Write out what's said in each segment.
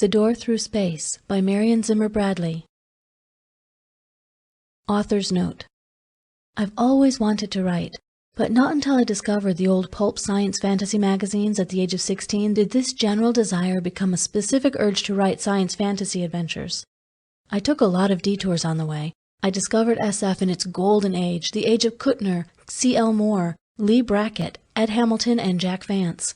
The Door Through Space by Marion Zimmer Bradley. Author's note. I've always wanted to write, but not until I discovered the old pulp science fantasy magazines at the age of 16 did this general desire become a specific urge to write science fantasy adventures. I took a lot of detours on the way. I discovered SF in its golden age, the age of Kuttner, C.L. Moore, Lee Brackett, Ed Hamilton, and Jack Vance.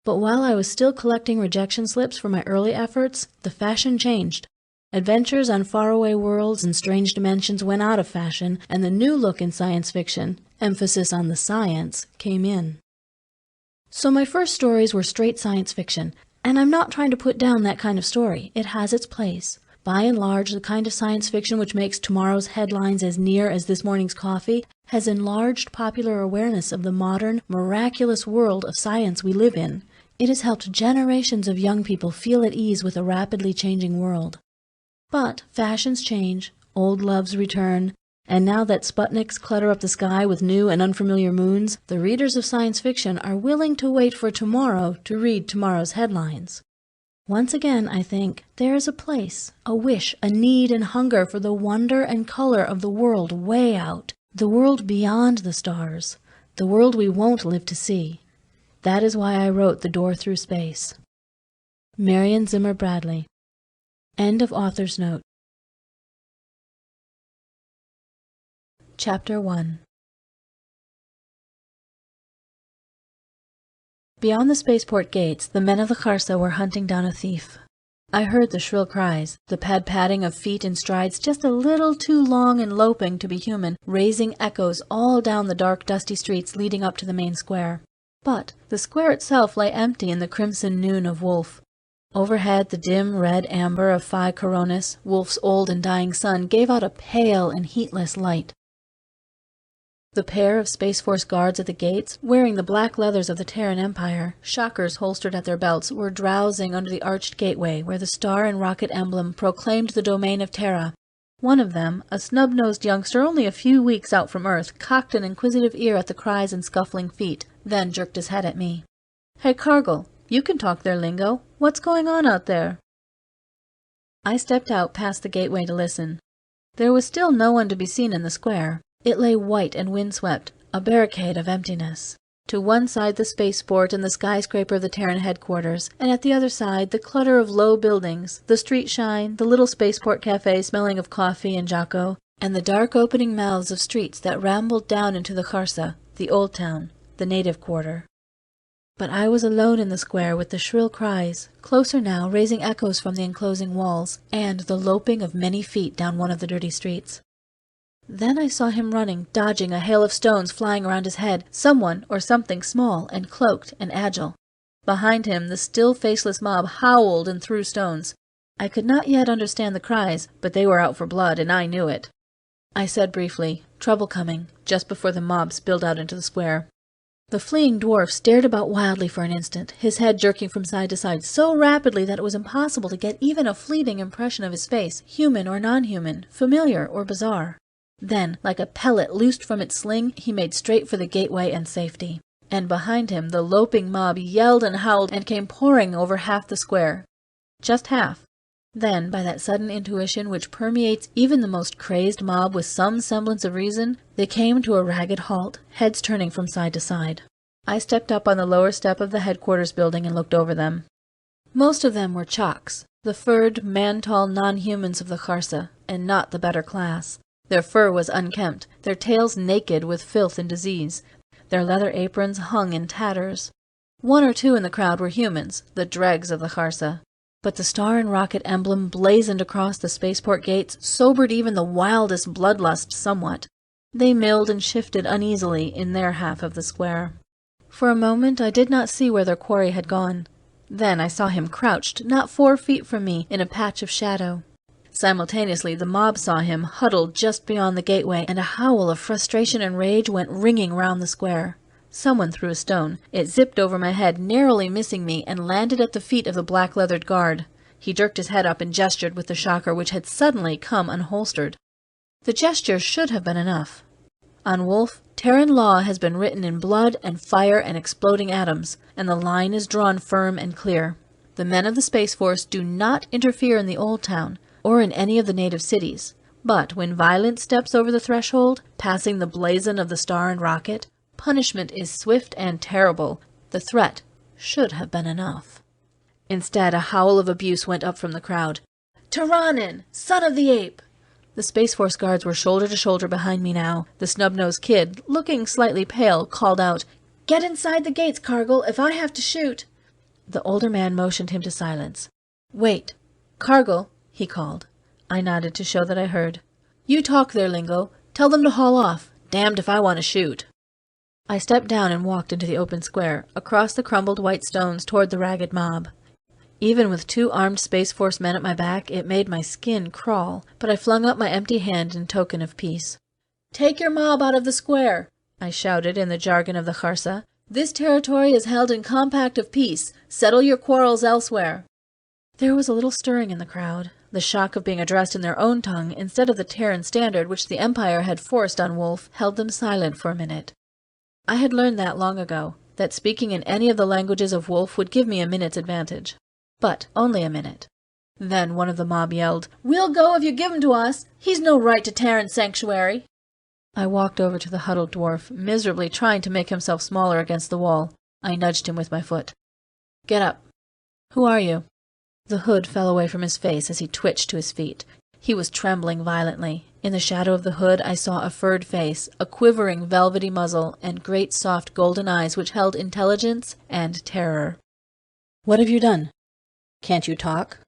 But while I was still collecting rejection slips for my early efforts, the fashion changed. Adventures on faraway worlds and strange dimensions went out of fashion, and the new look in science fiction, emphasis on the science, came in. So my first stories were straight science fiction, and I'm not trying to put down that kind of story. It has its place. By and large, the kind of science fiction which makes tomorrow's headlines as near as this morning's coffee has enlarged popular awareness of the modern, miraculous world of science we live in. It has helped generations of young people feel at ease with a rapidly changing world. But fashions change, old loves return, and now that Sputniks clutter up the sky with new and unfamiliar moons, the readers of science fiction are willing to wait for tomorrow to read tomorrow's headlines. Once again, I think, there is a place, a wish, a need and hunger for the wonder and color of the world way out, the world beyond the stars, the world we won't live to see. That is why I wrote The Door Through Space. Marion Zimmer Bradley. End of author's note. Chapter 1. Beyond the spaceport gates, the men of the Kharsa were hunting down a thief. I heard the shrill cries, the pad-padding of feet in strides just a little too long and loping to be human, raising echoes all down the dark, dusty streets leading up to the main square. But the square itself lay empty in the crimson noon of Wolf. Overhead, the dim red amber of Phi Coronis, Wolf's old and dying sun, gave out a pale and heatless light. The pair of Space Force guards at the gates, wearing the black leathers of the Terran Empire, shockers holstered at their belts, were drowsing under the arched gateway where the star and rocket emblem proclaimed the domain of Terra. One of them, a snub-nosed youngster only a few weeks out from Earth, cocked an inquisitive ear at the cries and scuffling feet, then jerked his head at me. "Hey, Cargill, you can talk their lingo. What's going on out there?" I stepped out past the gateway to listen. There was still no one to be seen in the square. It lay white and windswept, a barricade of emptiness. To one side the spaceport and the skyscraper of the Terran Headquarters, and at the other side the clutter of low buildings, the street shine, the little spaceport cafe smelling of coffee and Jocko, and the dark opening mouths of streets that rambled down into the Kharsa, the old town, the native quarter. But I was alone in the square with the shrill cries, closer now, raising echoes from the enclosing walls, and the loping of many feet down one of the dirty streets. Then I saw him running, dodging a hail of stones flying around his head, someone or something small and cloaked and agile. Behind him the still faceless mob howled and threw stones. I could not yet understand the cries, but they were out for blood, and I knew it. I said briefly, "Trouble coming," just before the mob spilled out into the square. The fleeing dwarf stared about wildly for an instant, his head jerking from side to side so rapidly that it was impossible to get even a fleeting impression of his face, human or non-human, familiar or bizarre. Then, like a pellet loosed from its sling, he made straight for the gateway and safety. And behind him, the loping mob yelled and howled and came pouring over half the square. Just half. Then, by that sudden intuition which permeates even the most crazed mob with some semblance of reason, they came to a ragged halt, heads turning from side to side. I stepped up on the lower step of the headquarters building and looked over them. Most of them were Chaks, the furred, man-tall non-humans of the Kharsa, and not the better class. Their fur was unkempt, their tails naked with filth and disease. Their leather aprons hung in tatters. One or two in the crowd were humans, the dregs of the Kharsa. But the star and rocket emblem blazoned across the spaceport gates sobered even the wildest bloodlust somewhat. They milled and shifted uneasily in their half of the square. For a moment I did not see where their quarry had gone. Then I saw him crouched not 4 feet from me in a patch of shadow. Simultaneously the mob saw him huddled just beyond the gateway, and a howl of frustration and rage went ringing round the square. Someone threw a stone. It zipped over my head, narrowly missing me, and landed at the feet of the black-leathered guard. He jerked his head up and gestured with the shocker which had suddenly come unholstered. The gesture should have been enough. On Wolf, Terran law has been written in blood and fire and exploding atoms, and the line is drawn firm and clear. The men of the Space Force do not interfere in the Old Town, or in any of the native cities. But when violence steps over the threshold, passing the blazon of the star and rocket, punishment is swift and terrible. The threat should have been enough. Instead, a howl of abuse went up from the crowd. "Terranin! Son of the ape!" The Space Force guards were shoulder to shoulder behind me now. The snub-nosed kid, looking slightly pale, called out, "Get inside the gates, Cargill, if I have to shoot." The older man motioned him to silence. "Wait. Cargill," he called. I nodded to show that I heard. "You talk their lingo. Tell them to haul off. Damned if I want to shoot." I stepped down and walked into the open square, across the crumbled white stones toward the ragged mob. Even with 2 armed Space Force men at my back, it made my skin crawl, but I flung up my empty hand in token of peace. "Take your mob out of the square," I shouted in the jargon of the Kharsa. "This territory is held in compact of peace. Settle your quarrels elsewhere." There was a little stirring in the crowd. The shock of being addressed in their own tongue instead of the Terran standard which the Empire had forced on Wolf held them silent for a minute. I had learned that long ago, that speaking in any of the languages of Wolf would give me a minute's advantage. But only a minute. Then one of the mob yelled, "We'll go if you give him to us! He's no right to Terran sanctuary!" I walked over to the huddled dwarf, miserably trying to make himself smaller against the wall. I nudged him with my foot. "Get up." "Who are you?" The hood fell away from his face as he twitched to his feet. He was trembling violently. In the shadow of the hood I saw a furred face, a quivering velvety muzzle, and great soft golden eyes which held intelligence and terror. "What have you done? Can't you talk?"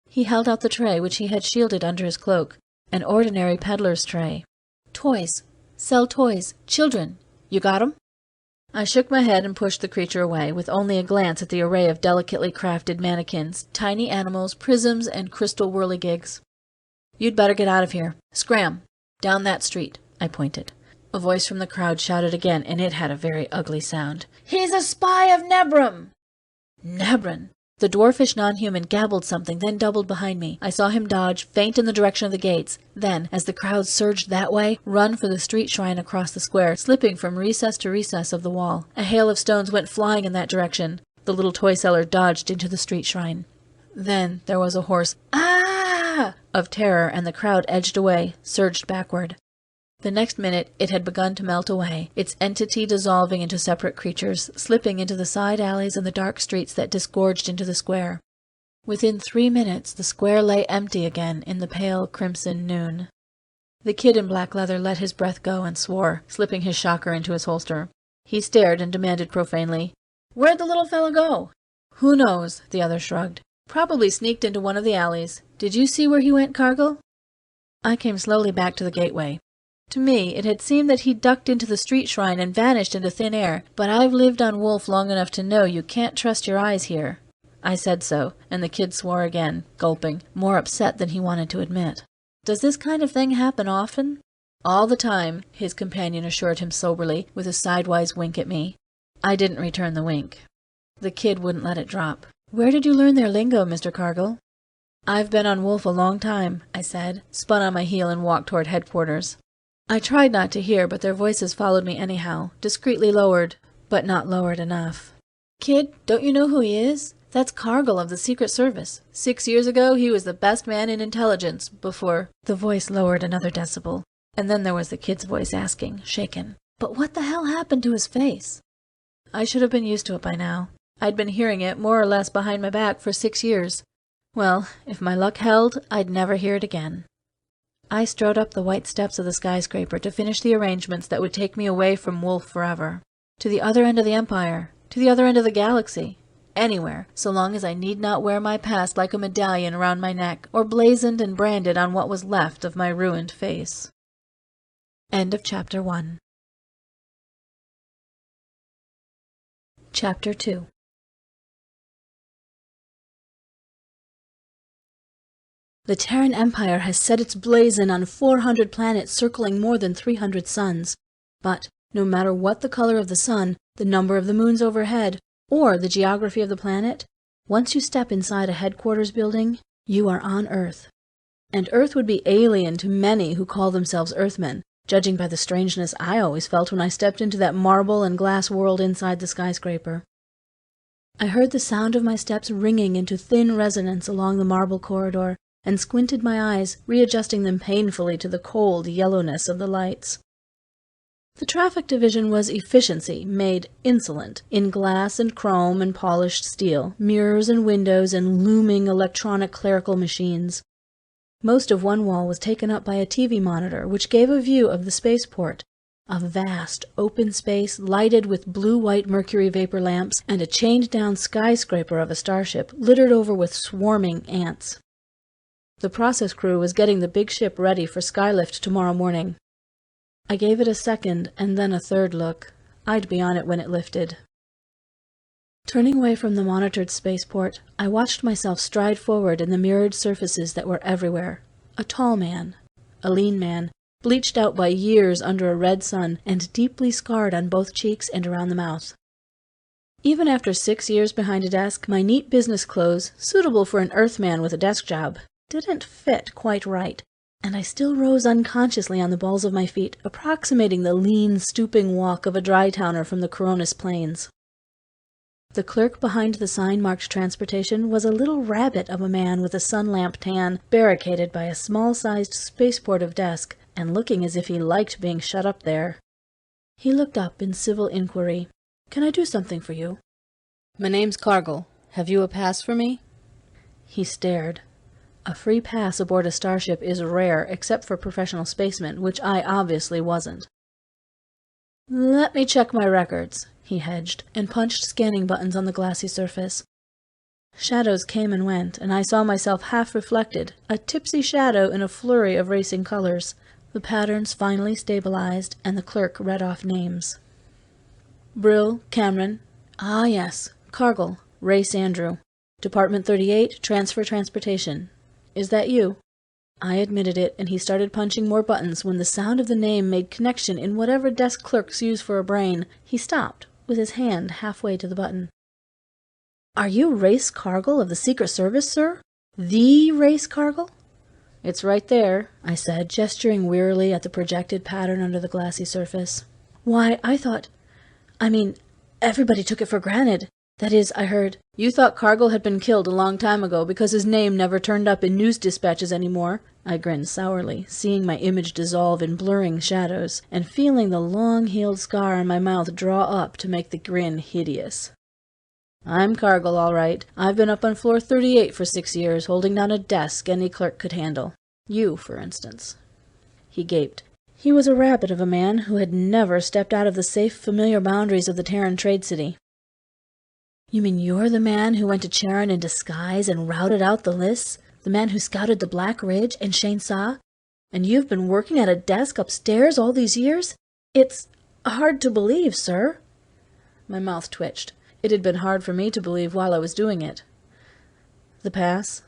He held out the tray which he had shielded under his cloak, an ordinary peddler's tray. "Toys. Sell toys. Children. You got 'em?" I shook my head and pushed the creature away, with only a glance at the array of delicately crafted mannequins, tiny animals, prisms, and crystal whirligigs. "You'd better get out of here. Scram! Down that street," I pointed. A voice from the crowd shouted again, and it had a very ugly sound. "He's a spy of Nebram!" Nebran! The dwarfish non-human gabbled something, then doubled behind me. I saw him dodge, feint in the direction of the gates, then, as the crowd surged that way, run for the street shrine across the square, slipping from recess to recess of the wall. A hail of stones went flying in that direction. The little toy seller dodged into the street shrine. Then there was a hoarse "Ah!" of terror, and the crowd edged away, surged backward. The next minute it had begun to melt away, its entity dissolving into separate creatures, slipping into the side alleys and the dark streets that disgorged into the square. Within 3 minutes the square lay empty again in the pale crimson noon. The kid in black leather let his breath go and swore, slipping his shocker into his holster. He stared and demanded profanely, "Where'd the little fellow go?" "Who knows?" the other shrugged. "Probably sneaked into one of the alleys. Did you see where he went, Cargill?" I came slowly back to the gateway. To me, it had seemed that he ducked into the street shrine and vanished into thin air, but I've lived on Wolf long enough to know you can't trust your eyes here. I said so, and the kid swore again, gulping, more upset than he wanted to admit. "Does this kind of thing happen often?" "All the time," his companion assured him soberly, with a sidewise wink at me. I didn't return the wink. The kid wouldn't let it drop. "Where did you learn their lingo, Mr. Cargill?" "I've been on Wolf a long time," I said, spun on my heel and walked toward headquarters. I tried not to hear, but their voices followed me anyhow, discreetly lowered, but not lowered enough. "Kid, don't you know who he is? That's Cargill of the Secret Service. 6 years ago he was the best man in intelligence, before—" The voice lowered another decibel, and then there was the kid's voice asking, shaken, "But what the hell happened to his face?" I should have been used to it by now. I'd been hearing it, more or less behind my back, for 6 years. Well, if my luck held, I'd never hear it again. I strode up the white steps of the skyscraper to finish the arrangements that would take me away from Wolf forever. To the other end of the Empire. To the other end of the galaxy. Anywhere, so long as I need not wear my past like a medallion around my neck, or blazoned and branded on what was left of my ruined face. End of Chapter 1. Chapter 2. The Terran Empire has set its blazon on 400 planets circling more than 300 suns. But, no matter what the color of the sun, the number of the moons overhead, or the geography of the planet, once you step inside a headquarters building, you are on Earth. And Earth would be alien to many who call themselves Earthmen, judging by the strangeness I always felt when I stepped into that marble and glass world inside the skyscraper. I heard the sound of my steps ringing into thin resonance along the marble corridor, and squinted my eyes, readjusting them painfully to the cold yellowness of the lights. The traffic division was efficiency made insolent, in glass and chrome and polished steel, mirrors and windows and looming electronic clerical machines. Most of one wall was taken up by a TV monitor, which gave a view of the spaceport, a vast, open space lighted with blue-white mercury vapor lamps and a chained-down skyscraper of a starship littered over with swarming ants. The process crew was getting the big ship ready for skylift tomorrow morning. I gave it a second and then a third look. I'd be on it when it lifted. Turning away from the monitored spaceport, I watched myself stride forward in the mirrored surfaces that were everywhere. A tall man, a lean man, bleached out by years under a red sun and deeply scarred on both cheeks and around the mouth. Even after 6 years behind a desk, my neat business clothes, suitable for an Earthman with a desk job, didn't fit quite right, and I still rose unconsciously on the balls of my feet, approximating the lean, stooping walk of a dry-towner from the Coronis Plains. The clerk behind the sign marked transportation was a little rabbit of a man with a sun-lamp tan, barricaded by a small-sized spaceport of desk, and looking as if he liked being shut up there. He looked up in civil inquiry. "Can I do something for you?" "My name's Cargill. Have you a pass for me?" He stared. A free pass aboard a starship is rare except for professional spacemen, which I obviously wasn't. "Let me check my records," he hedged, and punched scanning buttons on the glassy surface. Shadows came and went, and I saw myself half reflected, a tipsy shadow in a flurry of racing colors. The patterns finally stabilized, and the clerk read off names. Brill, Cameron. Ah, yes. Cargill, Race Andrew. Department 38, Transfer Transportation. Is that you? I admitted it, and he started punching more buttons when the sound of the name made connection in whatever desk clerks use for a brain. He stopped, with his hand halfway to the button. "Are you Race Cargill of the Secret Service, sir? The Race Cargill?" "It's right there," I said, gesturing wearily at the projected pattern under the glassy surface. "Why, everybody took it for granted. That is, I heard—" "You thought Cargill had been killed a long time ago because his name never turned up in news dispatches anymore?" I grinned sourly, seeing my image dissolve in blurring shadows, and feeling the long-healed scar on my mouth draw up to make the grin hideous. "I'm Cargill, all right. I've been up on floor 38 for 6 years, holding down a desk any clerk could handle. You, for instance." He gaped. He was a rabbit of a man who had never stepped out of the safe, familiar boundaries of the Terran trade city. "You mean you're the man who went to Charon in disguise and routed out the lists? The man who scouted the Black Ridge and Shane Saw? And you've been working at a desk upstairs all these years? It's hard to believe, sir." My mouth twitched. It had been hard for me to believe while I was doing it. "The pass?"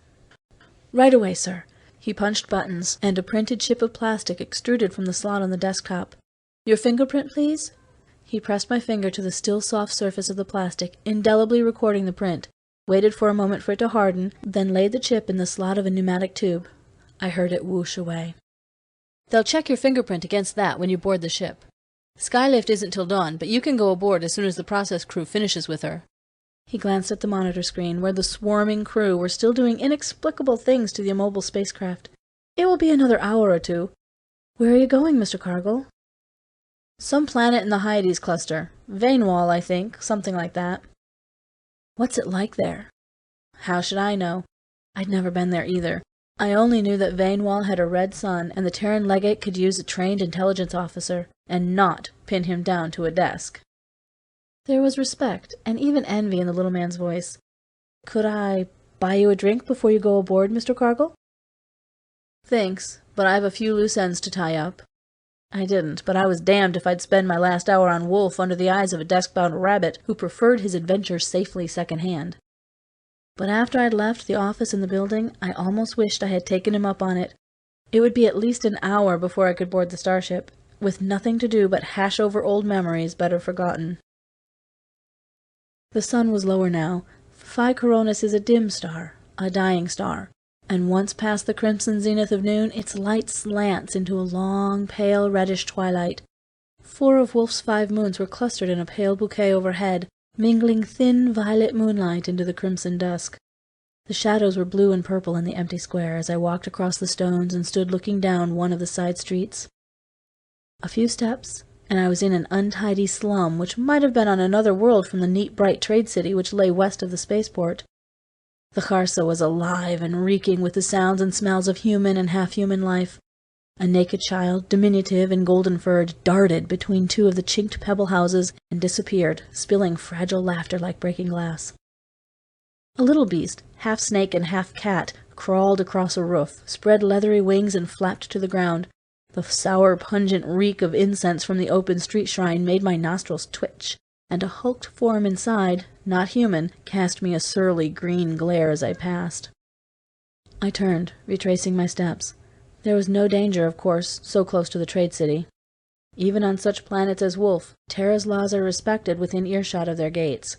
"Right away, sir." He punched buttons, and a printed chip of plastic extruded from the slot on the desktop. "Your fingerprint, please?" He pressed my finger to the still soft surface of the plastic, indelibly recording the print, waited for a moment for it to harden, then laid the chip in the slot of a pneumatic tube. I heard it whoosh away. "They'll check your fingerprint against that when you board the ship. Skylift isn't till dawn, but you can go aboard as soon as the process crew finishes with her." He glanced at the monitor screen, where the swarming crew were still doing inexplicable things to the immobile spacecraft. "It will be another hour or two. Where are you going, Mr. Cargill?" "Some planet in the Hyades cluster. Vainwall, I think, something like that." "What's it like there?" "How should I know? I'd never been there either. I only knew that Vainwall had a red sun, and the Terran legate could use a trained intelligence officer, and not pin him down to a desk." There was respect, and even envy in the little man's voice. "Could I buy you a drink before you go aboard, Mr. Cargill?" "Thanks, but I've a few loose ends to tie up." I didn't, but I was damned if I'd spend my last hour on Wolf under the eyes of a desk-bound rabbit who preferred his adventures safely second-hand. But after I'd left the office in the building, I almost wished I had taken him up on it. It would be at least an hour before I could board the starship, with nothing to do but hash over old memories better forgotten. The sun was lower now. Phi Coronis is a dim star, a dying star, and once past the crimson zenith of noon, its light slants into a long, pale reddish twilight. 4 of Wolf's 5 moons were clustered in a pale bouquet overhead, mingling thin violet moonlight into the crimson dusk. The shadows were blue and purple in the empty square as I walked across the stones and stood looking down one of the side streets. A few steps, and I was in an untidy slum which might have been on another world from the neat, bright trade city which lay west of the spaceport. The Kharsa was alive and reeking with the sounds and smells of human and half-human life. A naked child, diminutive and golden-furred, darted between two of the chinked pebble houses and disappeared, spilling fragile laughter like breaking glass. A little beast, half snake and half cat, crawled across a roof, spread leathery wings and flapped to the ground. The sour, pungent reek of incense from the open street shrine made my nostrils twitch, and a hulked form inside, not human, cast me a surly green glare as I passed. I turned, retracing my steps. There was no danger, of course, so close to the trade city. Even on such planets as Wolf, Terra's laws are respected within earshot of their gates.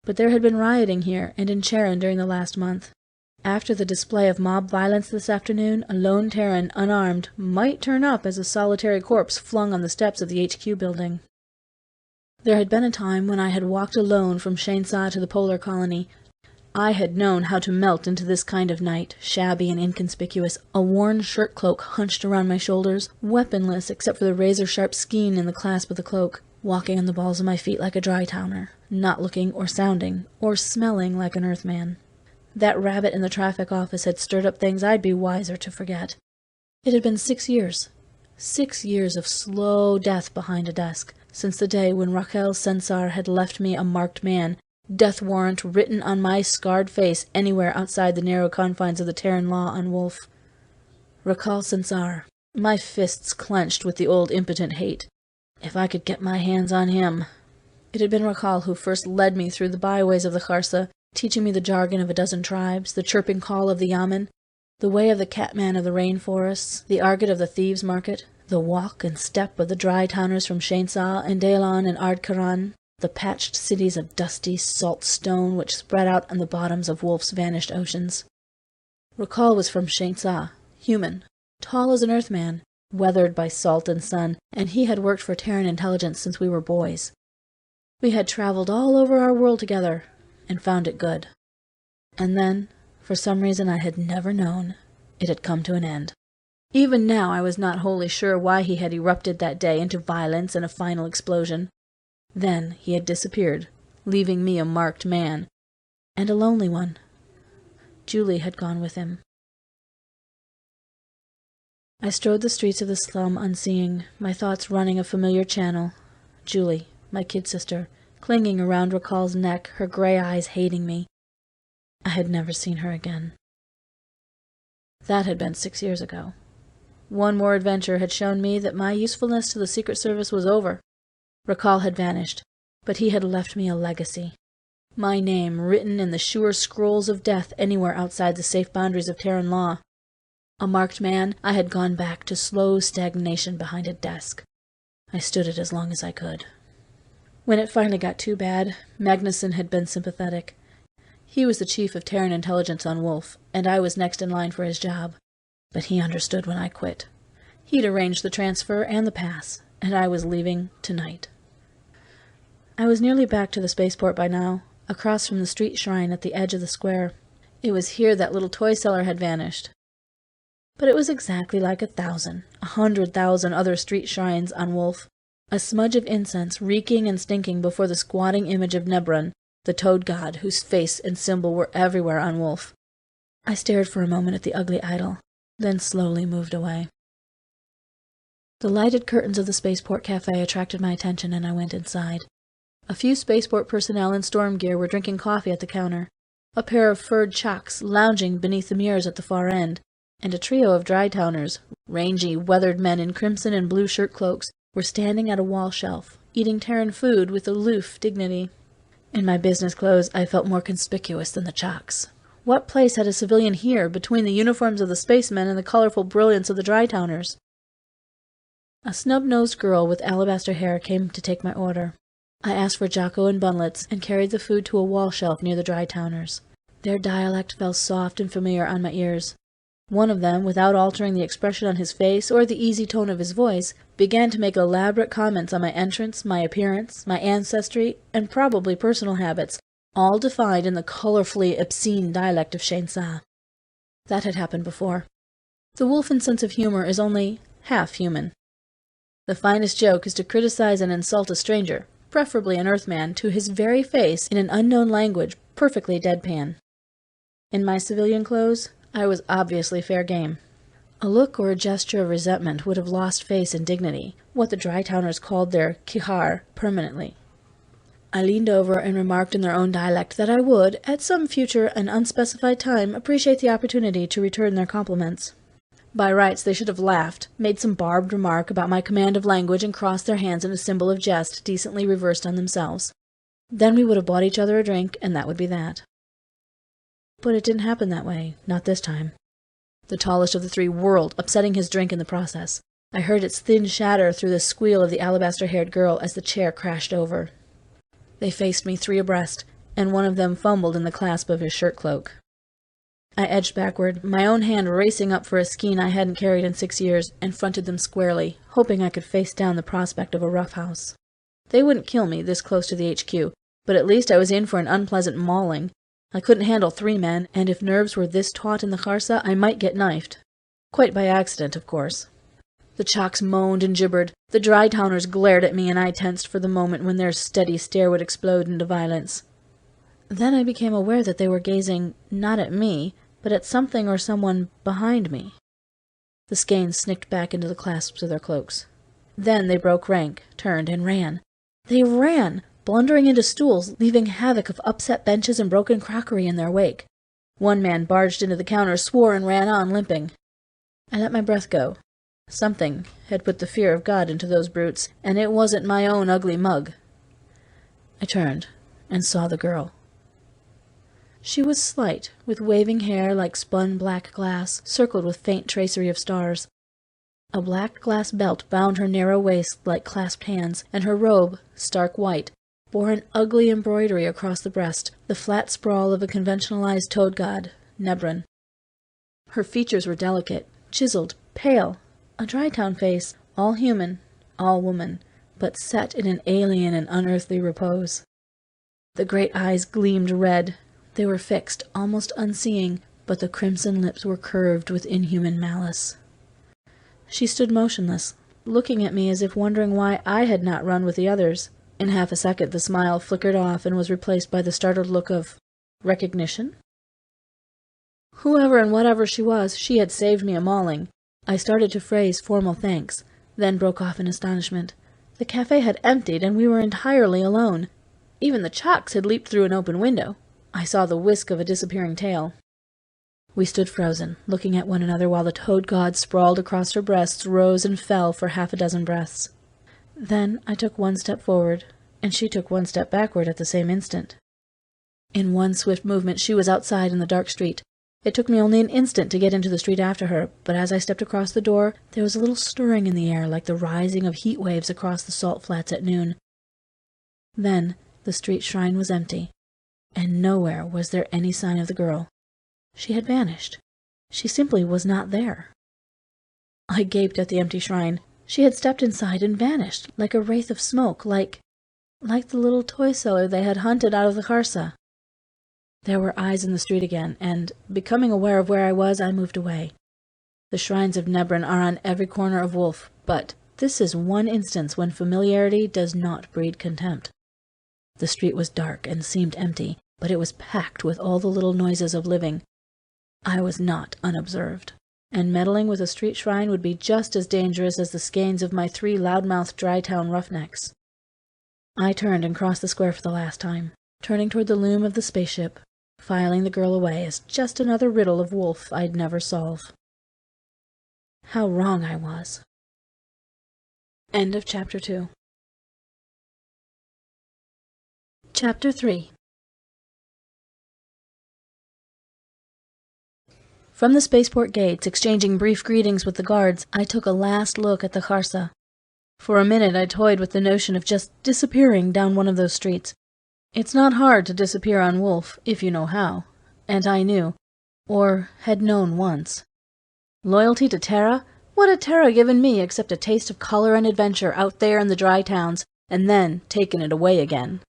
But there had been rioting here and in Charon during the last month. After the display of mob violence this afternoon, a lone Terran, unarmed, might turn up as a solitary corpse flung on the steps of the HQ building. There had been a time when I had walked alone from Shainsa to the polar colony. I had known how to melt into this kind of night, shabby and inconspicuous, a worn shirt cloak hunched around my shoulders, weaponless except for the razor-sharp skein in the clasp of the cloak, walking on the balls of my feet like a dry-towner, not looking or sounding or smelling like an Earthman. That rabbit in the traffic office had stirred up things I'd be wiser to forget. It had been 6 years. 6 years of slow death behind a desk, since the day when Raquel Sensar had left me a marked man, death warrant written on my scarred face anywhere outside the narrow confines of the Terran law on Wolf. Raquel Sensar, my fists clenched with the old impotent hate. If I could get my hands on him. It had been Raquel who first led me through the byways of the Kharsa, teaching me the jargon of a dozen tribes, the chirping call of the Yamen, the way of the catman of the rainforests, the argot of the thieves' market, the walk and step of the dry-towners from Shainsa and Daylon and Ardkaran, the patched cities of dusty, salt stone which spread out on the bottoms of Wolf's vanished oceans. Raquel was from Shainsa, human, tall as an Earthman, weathered by salt and sun, and he had worked for Terran Intelligence since we were boys. We had traveled all over our world together, and found it good. And then, for some reason I had never known, it had come to an end. Even now I was not wholly sure why he had erupted that day into violence and a final explosion. Then he had disappeared, leaving me a marked man, and a lonely one. Julie had gone with him. I strode the streets of the slum unseeing, my thoughts running a familiar channel. Julie, my kid sister, clinging around Raquel's neck, her gray eyes hating me. I had never seen her again. That had been 6 years ago. One more adventure had shown me that my usefulness to the Secret Service was over. Raquel had vanished, but he had left me a legacy. My name written in the sure scrolls of death anywhere outside the safe boundaries of Terran law. A marked man, I had gone back to slow stagnation behind a desk. I stood it as long as I could. When it finally got too bad, Magnuson had been sympathetic. He was the chief of Terran Intelligence on Wolf, and I was next in line for his job. But he understood when I quit. He'd arranged the transfer and the pass, and I was leaving tonight. I was nearly back to the spaceport by now, across from the street shrine at the edge of the square. It was here that little toy seller had vanished. But it was exactly like 100,000 other street shrines on Wolf. A smudge of incense reeking and stinking before the squatting image of Nebron, the toad god whose face and symbol were everywhere on Wolf. I stared for a moment at the ugly idol, then slowly moved away. The lighted curtains of the spaceport cafe attracted my attention, and I went inside. A few spaceport personnel in storm gear were drinking coffee at the counter, a pair of furred chaks lounging beneath the mirrors at the far end, and a trio of dry-towners, rangy, weathered men in crimson and blue shirt cloaks, were standing at a wall shelf, eating Terran food with aloof dignity. In my business clothes, I felt more conspicuous than the chaks. What place had a civilian here between the uniforms of the spacemen and the colorful brilliance of the dry-towners? A snub-nosed girl with alabaster hair came to take my order. I asked for Jocko and bunlets and carried the food to a wall shelf near the dry-towners. Their dialect fell soft and familiar on my ears. One of them, without altering the expression on his face or the easy tone of his voice, began to make elaborate comments on my entrance, my appearance, my ancestry, and probably personal habits, all defined in the colorfully obscene dialect of Shensa. That had happened before. The wolfen sense of humor is only half human. The finest joke is to criticize and insult a stranger, preferably an Earthman, to his very face in an unknown language, perfectly deadpan. In my civilian clothes, I was obviously fair game. A look or a gesture of resentment would have lost face and dignity, what the Dry-towners called their kihar, permanently. I leaned over and remarked in their own dialect that I would, at some future and unspecified time, appreciate the opportunity to return their compliments. By rights, they should have laughed, made some barbed remark about my command of language, and crossed their hands in a symbol of jest decently reversed on themselves. Then we would have bought each other a drink, and that would be that. But it didn't happen that way, not this time. The tallest of the three whirled, upsetting his drink in the process. I heard its thin shatter through the squeal of the alabaster-haired girl as the chair crashed over. They faced me 3 abreast, and one of them fumbled in the clasp of his shirt-cloak. I edged backward, my own hand racing up for a skein I hadn't carried in 6 years, and fronted them squarely, hoping I could face down the prospect of a roughhouse. They wouldn't kill me this close to the HQ, but at least I was in for an unpleasant mauling. I couldn't handle 3 men, and if nerves were this taut in the Kharsa, I might get knifed. Quite by accident, of course. The Chocks moaned and gibbered, the Dry-towners glared at me, and I tensed for the moment when their steady stare would explode into violence. Then I became aware that they were gazing, not at me, but at something or someone behind me. The skeins snicked back into the clasps of their cloaks. Then they broke rank, turned, and ran. They ran, blundering into stools, leaving havoc of upset benches and broken crockery in their wake. One man barged into the counter, swore, and ran on, limping. I let my breath go. Something had put the fear of God into those brutes, and it wasn't my own ugly mug. I turned and saw the girl. She was slight, with waving hair like spun black glass, circled with faint tracery of stars. A black glass belt bound her narrow waist like clasped hands, and her robe, stark white, bore an ugly embroidery across the breast, the flat sprawl of a conventionalized toad god, Nebran. Her features were delicate, chiseled, pale, a Dry-town face, all human, all woman, but set in an alien and unearthly repose. The great eyes gleamed red. They were fixed, almost unseeing, but the crimson lips were curved with inhuman malice. She stood motionless, looking at me as if wondering why I had not run with the others. In half a second the smile flickered off and was replaced by the startled look of recognition. Whoever and whatever she was, she had saved me a mauling. I started to phrase formal thanks, then broke off in astonishment. The cafe had emptied, and we were entirely alone. Even the Chocks had leaped through an open window. I saw the whisk of a disappearing tail. We stood frozen, looking at one another while the toad god sprawled across her breasts, rose and fell for 6 breaths. Then I took 1 step forward, and she took 1 step backward at the same instant. In one swift movement she was outside in the dark street. It took me only an instant to get into the street after her, but as I stepped across the door, there was a little stirring in the air like the rising of heat waves across the salt flats at noon. Then the street shrine was empty, and nowhere was there any sign of the girl. She had vanished. She simply was not there. I gaped at the empty shrine. She had stepped inside and vanished, like a wraith of smoke, like the little toy seller they had hunted out of the Kharsa. There were eyes in the street again, and, becoming aware of where I was, I moved away. The shrines of Nebran are on every corner of Wolf, but this is one instance when familiarity does not breed contempt. The street was dark and seemed empty, but it was packed with all the little noises of living. I was not unobserved, and meddling with a street shrine would be just as dangerous as the skeins of my 3 loudmouthed Dry-town roughnecks. I turned and crossed the square for the last time, turning toward the loom of the spaceship, filing the girl away as just another riddle of Wolf I'd never solve. How wrong I was. End of Chapter 2. Chapter 3. From the spaceport gates, exchanging brief greetings with the guards, I took a last look at the Kharsa. For a minute I toyed with the notion of just disappearing down one of those streets. It's not hard to disappear on Wolf, if you know how, and I knew, or had known once. Loyalty to Terra? What had Terra given me except a taste of color and adventure out there in the dry towns, and then taken it away again?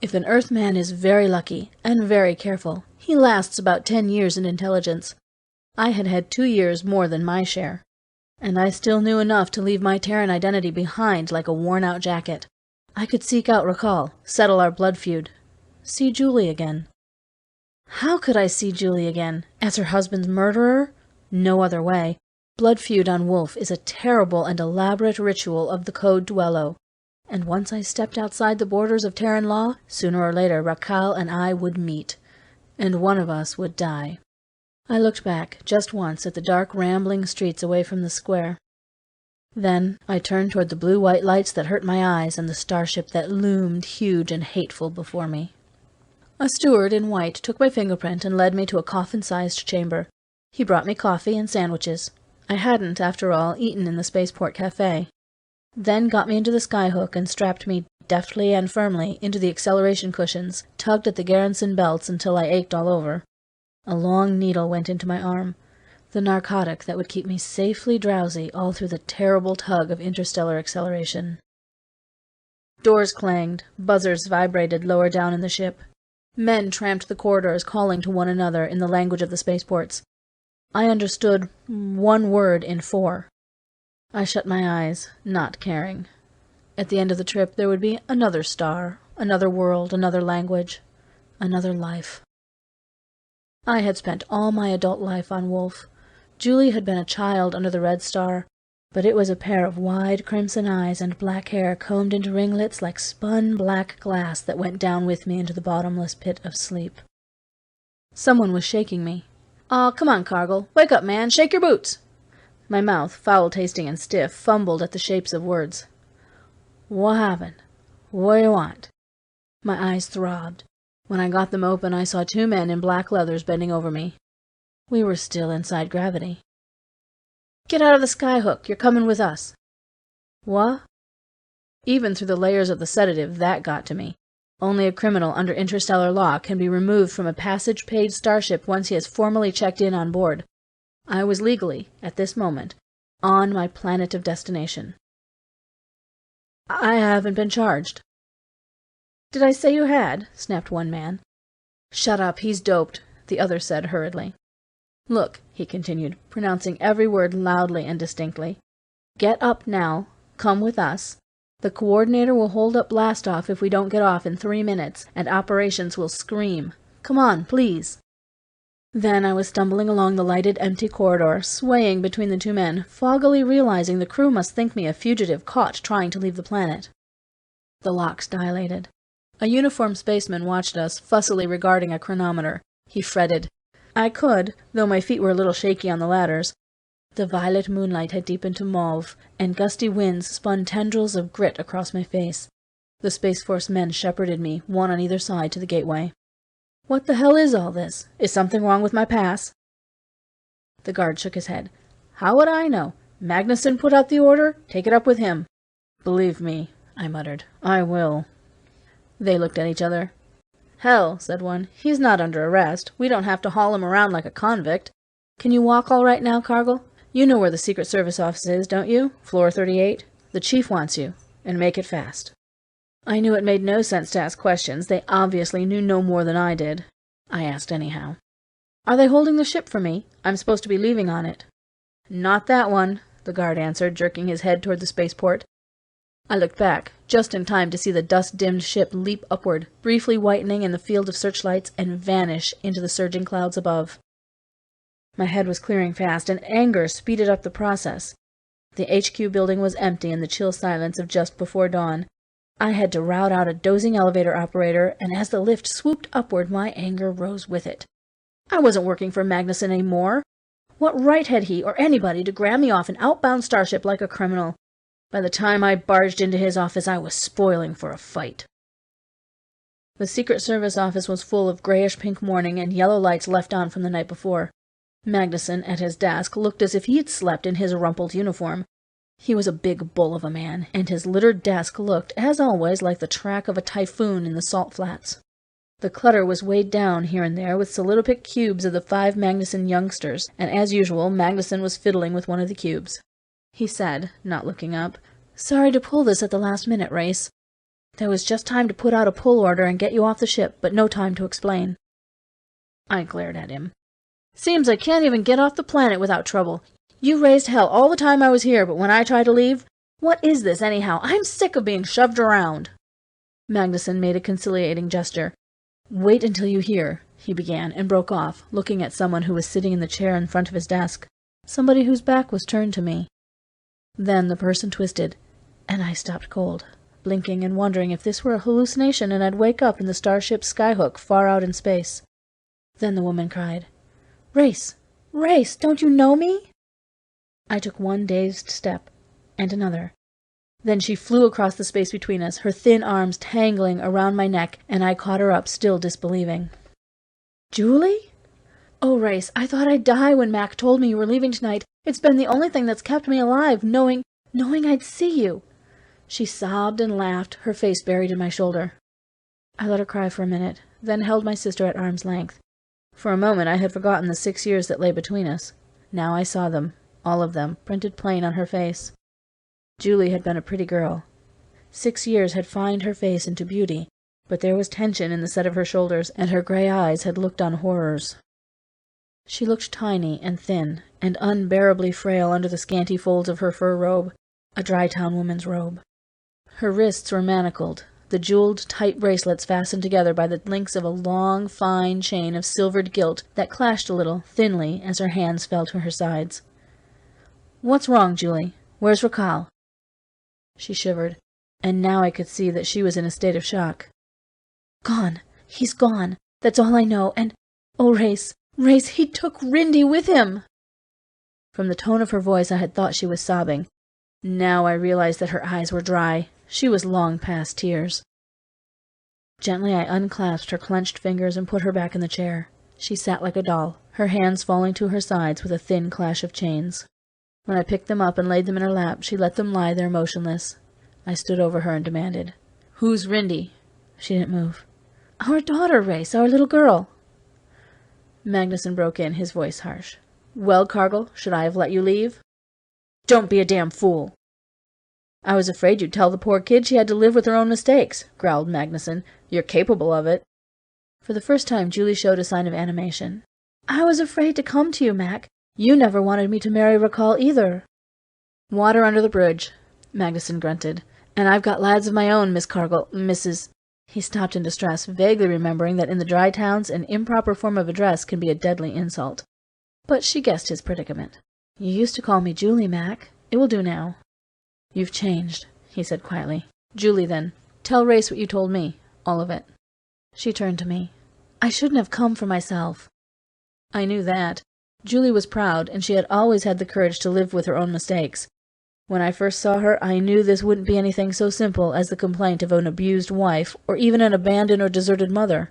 If an Earthman is very lucky and very careful, he lasts about 10 years in intelligence. I had had 2 years more than my share, and I still knew enough to leave my Terran identity behind like a worn-out jacket. I could seek out Racal, settle our blood feud, see Julie again. How could I see Julie again? As her husband's murderer? No other way. Blood feud on Wolf is a terrible and elaborate ritual of the Code Duello, and once I stepped outside the borders of Terran law, sooner or later Racal and I would meet, and one of us would die. I looked back just once at the dark, rambling streets away from the square. Then I turned toward the blue-white lights that hurt my eyes and the starship that loomed huge and hateful before me. A steward in white took my fingerprint and led me to a coffin-sized chamber. He brought me coffee and sandwiches. I hadn't, after all, eaten in the spaceport cafe. Then got me into the skyhook and strapped me deftly and firmly into the acceleration cushions, tugged at the garrison belts until I ached all over. A long needle went into my arm, the narcotic that would keep me safely drowsy all through the terrible tug of interstellar acceleration. Doors clanged, buzzers vibrated lower down in the ship. Men tramped the corridors calling to one another in the language of the spaceports. I understood 1 word in 4. I shut my eyes, not caring. At the end of the trip there would be another star, another world, another language, another life. I had spent all my adult life on Wolf. Julie had been a child under the Red Star, but it was a pair of wide crimson eyes and black hair combed into ringlets like spun black glass that went down with me into the bottomless pit of sleep. Someone was shaking me. "Aw, come on, Cargill. Wake up, man. Shake your boots." My mouth, foul-tasting and stiff, fumbled at the shapes of words. "What happened? What do you want?" My eyes throbbed. When I got them open, I saw 2 men in black leathers bending over me. We were still inside gravity. "Get out of the skyhook. You're coming with us." "What?" Even through the layers of the sedative, that got to me. Only a criminal under interstellar law can be removed from a passage-paid starship once he has formally checked in on board. I was legally, at this moment, on my planet of destination. "I haven't been charged." "Did I say you had?" snapped one man. "Shut up, he's doped," the other said hurriedly. "Look," he continued, pronouncing every word loudly and distinctly. "Get up now. Come with us. The coordinator will hold up blast-off if we don't get off in 3 minutes, and operations will scream. Come on, please." Then I was stumbling along the lighted, empty corridor, swaying between the 2 men, foggily realizing the crew must think me a fugitive caught trying to leave the planet. The locks dilated. A uniformed spaceman watched us, fussily regarding a chronometer. He fretted. I could, though my feet were a little shaky on the ladders. The violet moonlight had deepened to mauve, and gusty winds spun tendrils of grit across my face. The Space Force men shepherded me, one on either side, to the gateway. "What the hell is all this? Is something wrong with my pass?" The guard shook his head. "How would I know? Magnuson put out the order. Take it up with him." "Believe me," I muttered. "I will." They looked at each other. "Hell," said one, "he's not under arrest. We don't have to haul him around like a convict. Can you walk all right now, Cargill? You know where the Secret Service office is, don't you? Floor 38? The chief wants you. And make it fast." I knew it made no sense to ask questions. They obviously knew no more than I did. I asked anyhow. "Are they holding the ship for me? I'm supposed to be leaving on it." "Not that one," the guard answered, jerking his head toward the spaceport. I looked back, just in time to see the dust-dimmed ship leap upward, briefly whitening in the field of searchlights, and vanish into the surging clouds above. My head was clearing fast, and anger speeded up the process. The HQ building was empty in the chill silence of just before dawn. I had to rout out a dozing elevator operator, and as the lift swooped upward, my anger rose with it. I wasn't working for Magnuson anymore. What right had he, or anybody, to grab me off an outbound starship like a criminal? By the time I barged into his office, I was spoiling for a fight. The Secret Service office was full of grayish-pink morning and yellow lights left on from the night before. Magnuson, at his desk, looked as if he had slept in his rumpled uniform. He was a big bull of a man, and his littered desk looked, as always, like the track of a typhoon in the salt flats. The clutter was weighed down here and there with solidopic cubes of the 5 Magnuson youngsters, and as usual, Magnuson was fiddling with one of the cubes. he said, not looking up. "Sorry to pull this at the last minute, Race. There was just time to put out a pull order and get you off the ship, but no time to explain." I glared at him. "Seems I can't even get off the planet without trouble. You raised hell all the time I was here, but when I try to leave... What is this, anyhow? I'm sick of being shoved around." Magnuson made a conciliating gesture. "Wait until you hear," he began, and broke off, looking at someone who was sitting in the chair in front of his desk. Somebody whose back was turned to me. Then the person twisted, and I stopped cold, blinking and wondering if this were a hallucination and I'd wake up in the starship Skyhook far out in space. Then the woman cried, "Race! Race! Don't you know me?" I took one dazed step, and another. Then she flew across the space between us, her thin arms tangling around my neck, and I caught her up, still disbelieving. "Julie? Oh, Race, I thought I'd die when Mac told me you were leaving tonight. It's been the only thing that's kept me alive, knowing I'd see you." She sobbed and laughed, her face buried in my shoulder. I let her cry for a minute, then held my sister at arm's length. For a moment I had forgotten the 6 years that lay between us. Now I saw them, all of them, printed plain on her face. Julie had been a pretty girl. 6 years had fined her face into beauty, but there was tension in the set of her shoulders, and her gray eyes had looked on horrors. She looked tiny and thin, and unbearably frail under the scanty folds of her fur robe, a Dry-town woman's robe. Her wrists were manacled, the jeweled, tight bracelets fastened together by the links of a long, fine chain of silvered gilt that clashed a little, thinly, as her hands fell to her sides. "What's wrong, Julie? Where's Racal?" She shivered, and now I could see that she was in a state of shock. "Gone. He's gone. That's all I know, and... Oh, Race, he took Rindy with him!" From the tone of her voice I had thought she was sobbing. Now I realized that her eyes were dry. She was long past tears. Gently I unclasped her clenched fingers and put her back in the chair. She sat like a doll, her hands falling to her sides with a thin clash of chains. When I picked them up and laid them in her lap, she let them lie there motionless. I stood over her and demanded, "Who's Rindy?" She didn't move. "Our daughter, Race, our little girl." Magnuson broke in, his voice harsh. "Well, Cargill, should I have let you leave?" "Don't be a damn fool." "I was afraid you'd tell the poor kid she had to live with her own mistakes," growled Magnuson. "You're capable of it." For the first time Julie showed a sign of animation. "I was afraid to come to you, Mac. You never wanted me to marry Racal either." "Water under the bridge," Magnuson grunted. "And I've got lads of my own, Miss Cargill, Mrs. He stopped in distress, vaguely remembering that in the Dry Towns an improper form of address can be a deadly insult. But she guessed his predicament. "You used to call me Julie, Mac. It will do now." "You've changed," he said quietly. "Julie, then. Tell Race what you told me. All of it." She turned to me. "I shouldn't have come for myself." I knew that. Julie was proud, and she had always had the courage to live with her own mistakes. When I first saw her, I knew this wouldn't be anything so simple as the complaint of an abused wife, or even an abandoned or deserted mother.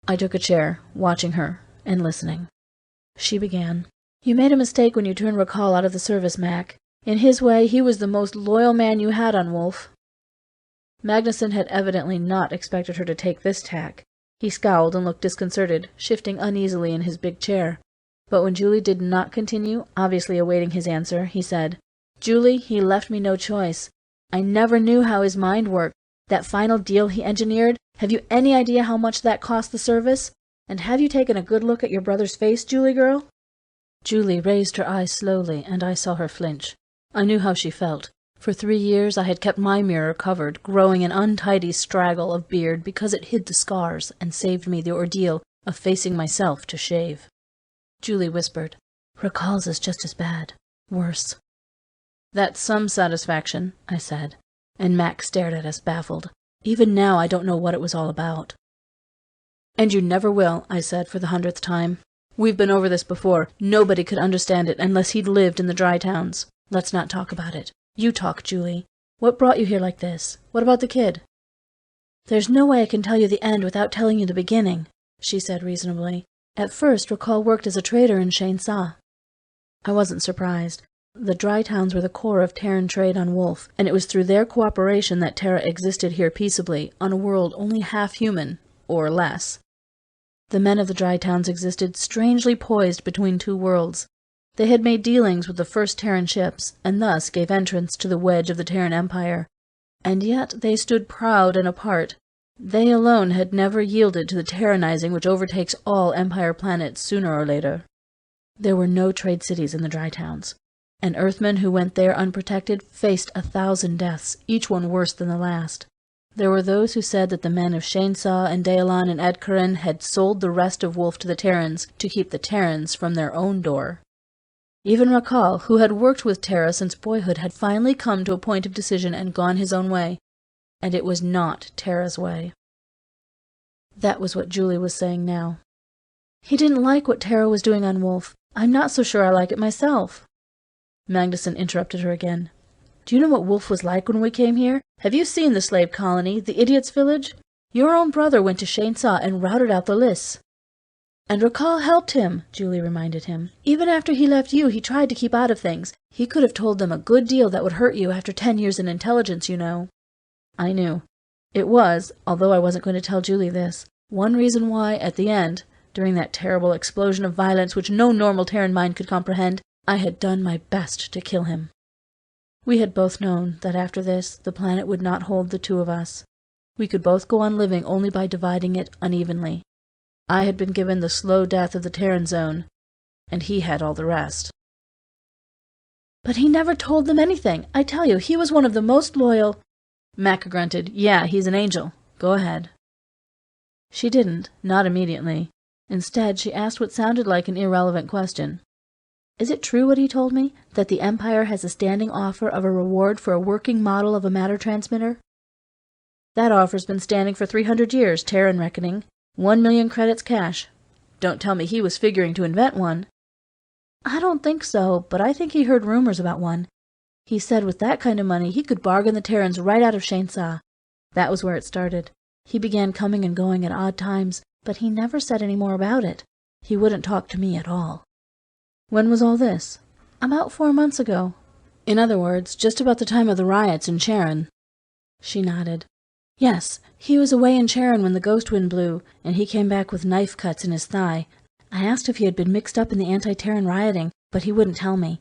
I took a chair, watching her, and listening. She began, "You made a mistake when you turned Racal out of the service, Mac. In his way, he was the most loyal man you had on Wolf." Magnuson had evidently not expected her to take this tack. He scowled and looked disconcerted, shifting uneasily in his big chair. But when Julie did not continue, obviously awaiting his answer, he said, "Julie, he left me no choice. I never knew how his mind worked. That final deal he engineered, have you any idea how much that cost the service? And have you taken a good look at your brother's face, Julie girl?" Julie raised her eyes slowly, and I saw her flinch. I knew how she felt. For 3 years I had kept my mirror covered, growing an untidy straggle of beard because it hid the scars and saved me the ordeal of facing myself to shave. Julie whispered, "Racal's is just as bad. Worse." "That's some satisfaction," I said, and Mac stared at us, baffled. Even now I don't know what it was all about. "And you never will," I said for the 100th time. "We've been over this before. Nobody could understand it unless he'd lived in the Dry Towns. Let's not talk about it. You talk, Julie. What brought you here like this? What about the kid?" "There's no way I can tell you the end without telling you the beginning," she said reasonably. "At first, Racal worked as a trader in Shainsa." I wasn't surprised. The Dry Towns were the core of Terran trade on Wolf, and it was through their cooperation that Terra existed here peaceably, on a world only half human, or less. The men of the Dry Towns existed strangely poised between two worlds. They had made dealings with the first Terran ships, and thus gave entrance to the wedge of the Terran Empire. And yet they stood proud and apart. They alone had never yielded to the tyrannizing which overtakes all Empire planets sooner or later. There were no trade cities in the dry towns, and Earthmen who went there unprotected faced 1,000 deaths, each one worse than the last. There were those who said that the men of Shainsaw and Daelan and Edkarin had sold the rest of Wolf to the Terrans to keep the Terrans from their own door. Even Rakal, who had worked with Terra since boyhood, had finally come to a point of decision and gone his own way. And it was not Terra's way. That was what Julie was saying now. He didn't like what Terra was doing on Wolf. I'm not so sure I like it myself. Magnuson interrupted her again. Do you know what Wolf was like when we came here? Have you seen the slave colony, the idiot's village? Your own brother went to Shainsaw and routed out the Liss. And Rakal helped him, Julie reminded him. Even after he left you, he tried to keep out of things. He could have told them a good deal that would hurt you after 10 years in intelligence, you know. I knew. It was, although I wasn't going to tell Julie this, one reason why, at the end, during that terrible explosion of violence which no normal Terran mind could comprehend, I had done my best to kill him. We had both known that after this, the planet would not hold the two of us. We could both go on living only by dividing it unevenly. I had been given the slow death of the Terran zone, and he had all the rest. But he never told them anything. I tell you, he was one of the most loyal— Mac grunted. Yeah, he's an angel. Go ahead. She didn't, not immediately. Instead, she asked what sounded like an irrelevant question. Is it true what he told me, that the Empire has a standing offer of a reward for a working model of a matter transmitter? That offer's been standing for 300 years, Terran reckoning. 1 million credits cash. Don't tell me he was figuring to invent one. I don't think so, but I think he heard rumors about one. He said with that kind of money he could bargain the Terrans right out of Shainsaw. That was where it started. He began coming and going at odd times, but he never said any more about it. He wouldn't talk to me at all. When was all this? About 4 months ago. In other words, just about the time of the riots in Charon. She nodded. Yes, he was away in Charon when the ghost wind blew, and he came back with knife cuts in his thigh. I asked if he had been mixed up in the anti-Terran rioting, but he wouldn't tell me.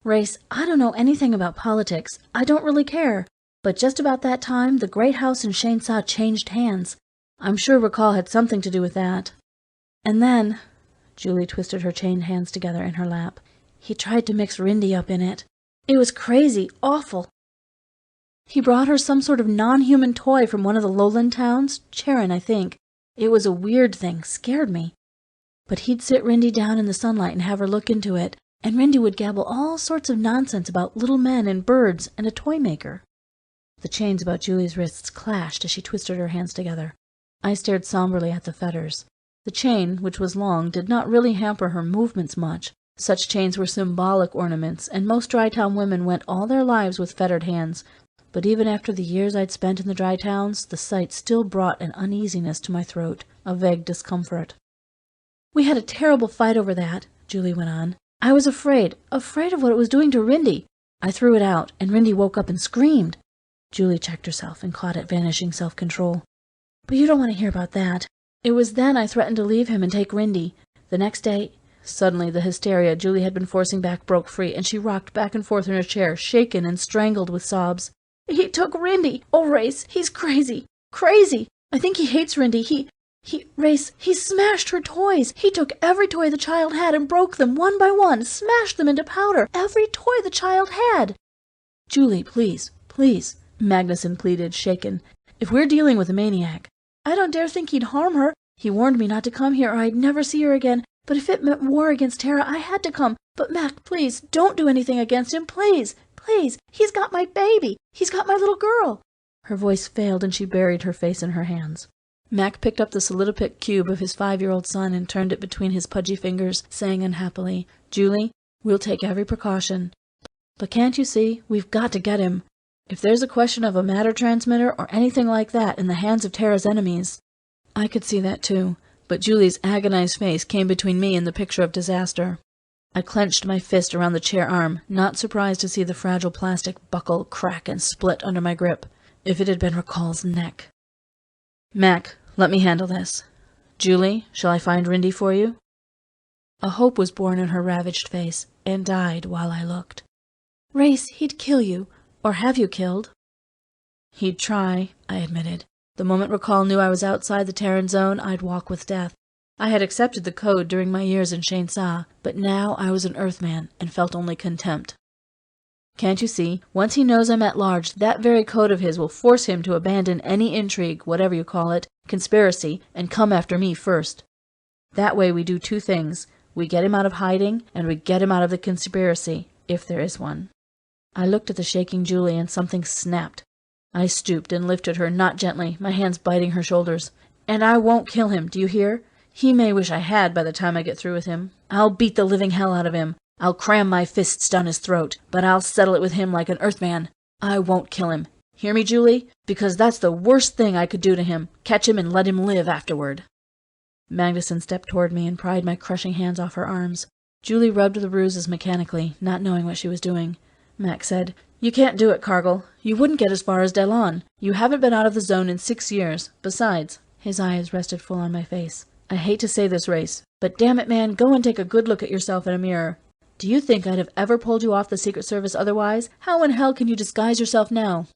Race, I don't know anything about politics. I don't really care. But just about that time, the great house in Shainsaw changed hands. I'm sure Rakal had something to do with that. And then— Julie twisted her chained hands together in her lap. He tried to mix Rindy up in it. It was crazy, awful. He brought her some sort of non-human toy from one of the lowland towns, Charon, I think. It was a weird thing, scared me. But he'd sit Rindy down in the sunlight and have her look into it, and Rindy would gabble all sorts of nonsense about little men and birds and a toy maker. The chains about Julie's wrists clashed as she twisted her hands together. I stared somberly at the fetters. The chain, which was long, did not really hamper her movements much. Such chains were symbolic ornaments, and most Dry Town women went all their lives with fettered hands. But even after the years I'd spent in the Dry Towns, the sight still brought an uneasiness to my throat, a vague discomfort. We had a terrible fight over that, Julie went on. I was afraid of what it was doing to Rindy. I threw it out, and Rindy woke up and screamed. Julie checked herself and caught at vanishing self-control. But you don't want to hear about that. It was then I threatened to leave him and take Rindy. The next day— Suddenly the hysteria Julie had been forcing back broke free, and she rocked back and forth in her chair, shaken and strangled with sobs. He took Rindy! Oh, Race, he's crazy! Crazy! I think he hates Rindy. Race, he smashed her toys. He took every toy the child had and broke them one by one, smashed them into powder. Every toy the child had. Julie, please, please, Magnuson pleaded, shaken. If we're dealing with a maniac— I don't dare think he'd harm her. He warned me not to come here or I'd never see her again. But if it meant war against Terra, I had to come. But Mac, please, don't do anything against him. Please, please. He's got my baby. He's got my little girl. Her voice failed and she buried her face in her hands. Mac picked up the solidopic cube of his 5-year-old son and turned it between his pudgy fingers, saying unhappily, Julie, we'll take every precaution. But can't you see, we've got to get him. If there's a question of a matter transmitter or anything like that in the hands of Terra's enemies— I could see that too, but Julie's agonized face came between me and the picture of disaster. I clenched my fist around the chair arm, not surprised to see the fragile plastic buckle crack and split under my grip. If it had been Rakal's neck. Mac, let me handle this. Julie, shall I find Rindy for you? A hope was born in her ravaged face, and died while I looked. "Race, he'd kill you. Or have you killed?" "He'd try," I admitted. The moment Racal knew I was outside the Terran zone, I'd walk with death. I had accepted the code during my years in Shainsa, but now I was an Earthman and felt only contempt. "Can't you see? Once he knows I'm at large, that very code of his will force him to abandon any intrigue, whatever you call it, conspiracy, and come after me first. That way we do two things. We get him out of hiding, and we get him out of the conspiracy, if there is one." I looked at the shaking Julie, and something snapped. I stooped and lifted her, not gently, my hands biting her shoulders. "And I won't kill him, do you hear? He may wish I had by the time I get through with him. I'll beat the living hell out of him. I'll cram my fists down his throat, but I'll settle it with him like an Earthman. I won't kill him. Hear me, Julie? Because that's the worst thing I could do to him. Catch him and let him live afterward." Magnuson stepped toward me and pried my crushing hands off her arms. Julie rubbed the bruises mechanically, not knowing what she was doing. Mac said, "You can't do it, Cargill. You wouldn't get as far as Delon. You haven't been out of the zone in 6 years. Besides," his eyes rested full on my face, "I hate to say this, Race, but damn it, man, go and take a good look at yourself in a mirror. Do you think I'd have ever pulled you off the Secret Service otherwise? How in hell can you disguise yourself now?"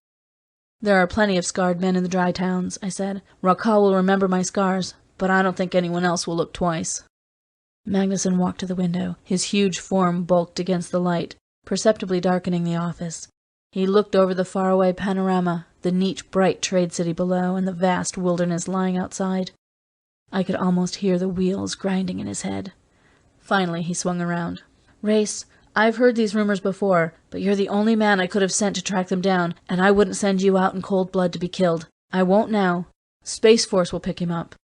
"There are plenty of scarred men in the dry towns," I said. "Racal will remember my scars, but I don't think anyone else will look twice." Magnuson walked to the window. His huge form bulked against the light, perceptibly darkening the office. He looked over the faraway panorama, the neat, bright trade city below, and the vast wilderness lying outside. I could almost hear the wheels grinding in his head. Finally he swung around. "Race, I've heard these rumors before, but you're the only man I could have sent to track them down, and I wouldn't send you out in cold blood to be killed. I won't now. Space Force will pick him up."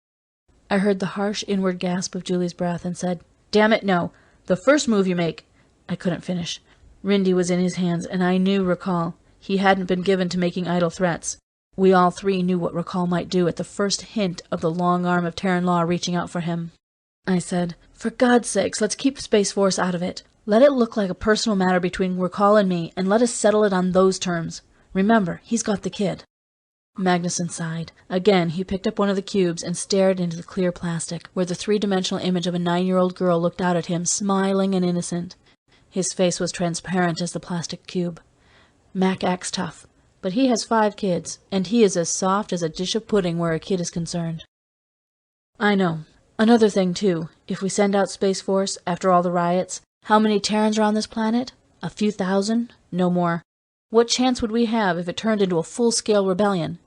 I heard the harsh inward gasp of Julie's breath and said, "Damn it, no. The first move you make—" I couldn't finish. Rindy was in his hands, and I knew Racal. He hadn't been given to making idle threats. We all three knew what Racal might do at the first hint of the long arm of Terran law reaching out for him. I said, "For God's sakes, let's keep Space Force out of it. Let it look like a personal matter between Racal and me, and let us settle it on those terms. Remember, he's got the kid." Magnuson sighed. Again he picked up one of the cubes and stared into the clear plastic, where the three-dimensional image of a 9-year-old girl looked out at him, smiling and innocent. His face was transparent as the plastic cube. "Mac acts tough, but he has 5 kids, and he is as soft as a dish of pudding where a kid is concerned." "I know. Another thing, too. If we send out Space Force, after all the riots, how many Terrans are on this planet? A few thousand? No more. What chance would we have if it turned into a full-scale rebellion?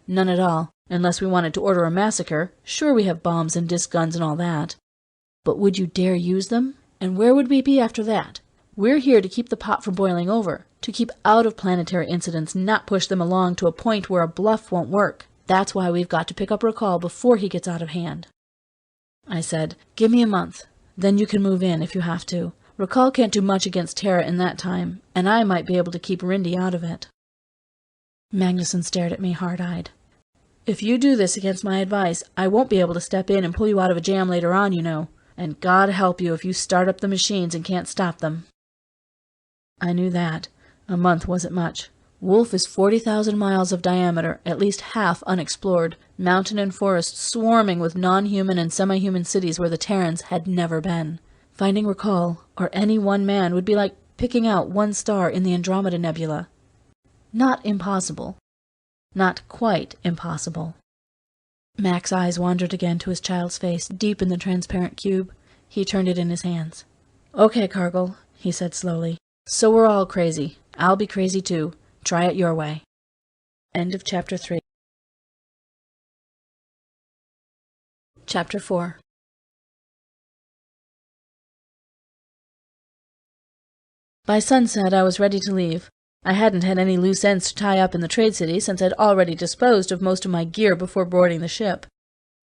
None at all, unless we wanted to order a massacre. Sure, we have bombs and disc guns and all that. But would you dare use them? And where would we be after that? We're here to keep the pot from boiling over, to keep out of planetary incidents, not push them along to a point where a bluff won't work. That's why we've got to pick up Racal before he gets out of hand." I said, "Give me a month. Then you can move in if you have to. Racal can't do much against Terra in that time, and I might be able to keep Rindy out of it." Magnuson stared at me hard-eyed. "If you do this against my advice, I won't be able to step in and pull you out of a jam later on, you know. And God help you if you start up the machines and can't stop them." I knew that. A month wasn't much. Wolf is 40,000 miles of diameter, at least half unexplored, mountain and forest swarming with non-human and semi-human cities where the Terrans had never been. Finding Racal, or any one man, would be like picking out one star in the Andromeda Nebula. Not impossible. Not quite impossible. Mac's eyes wandered again to his child's face, deep in the transparent cube. He turned it in his hands. "Okay, Cargill," he said slowly. "So we're all crazy. I'll be crazy too. Try it your way." End of Chapter 3. Chapter 4. By sunset I was ready to leave. I hadn't had any loose ends to tie up in the trade city since I'd already disposed of most of my gear before boarding the ship.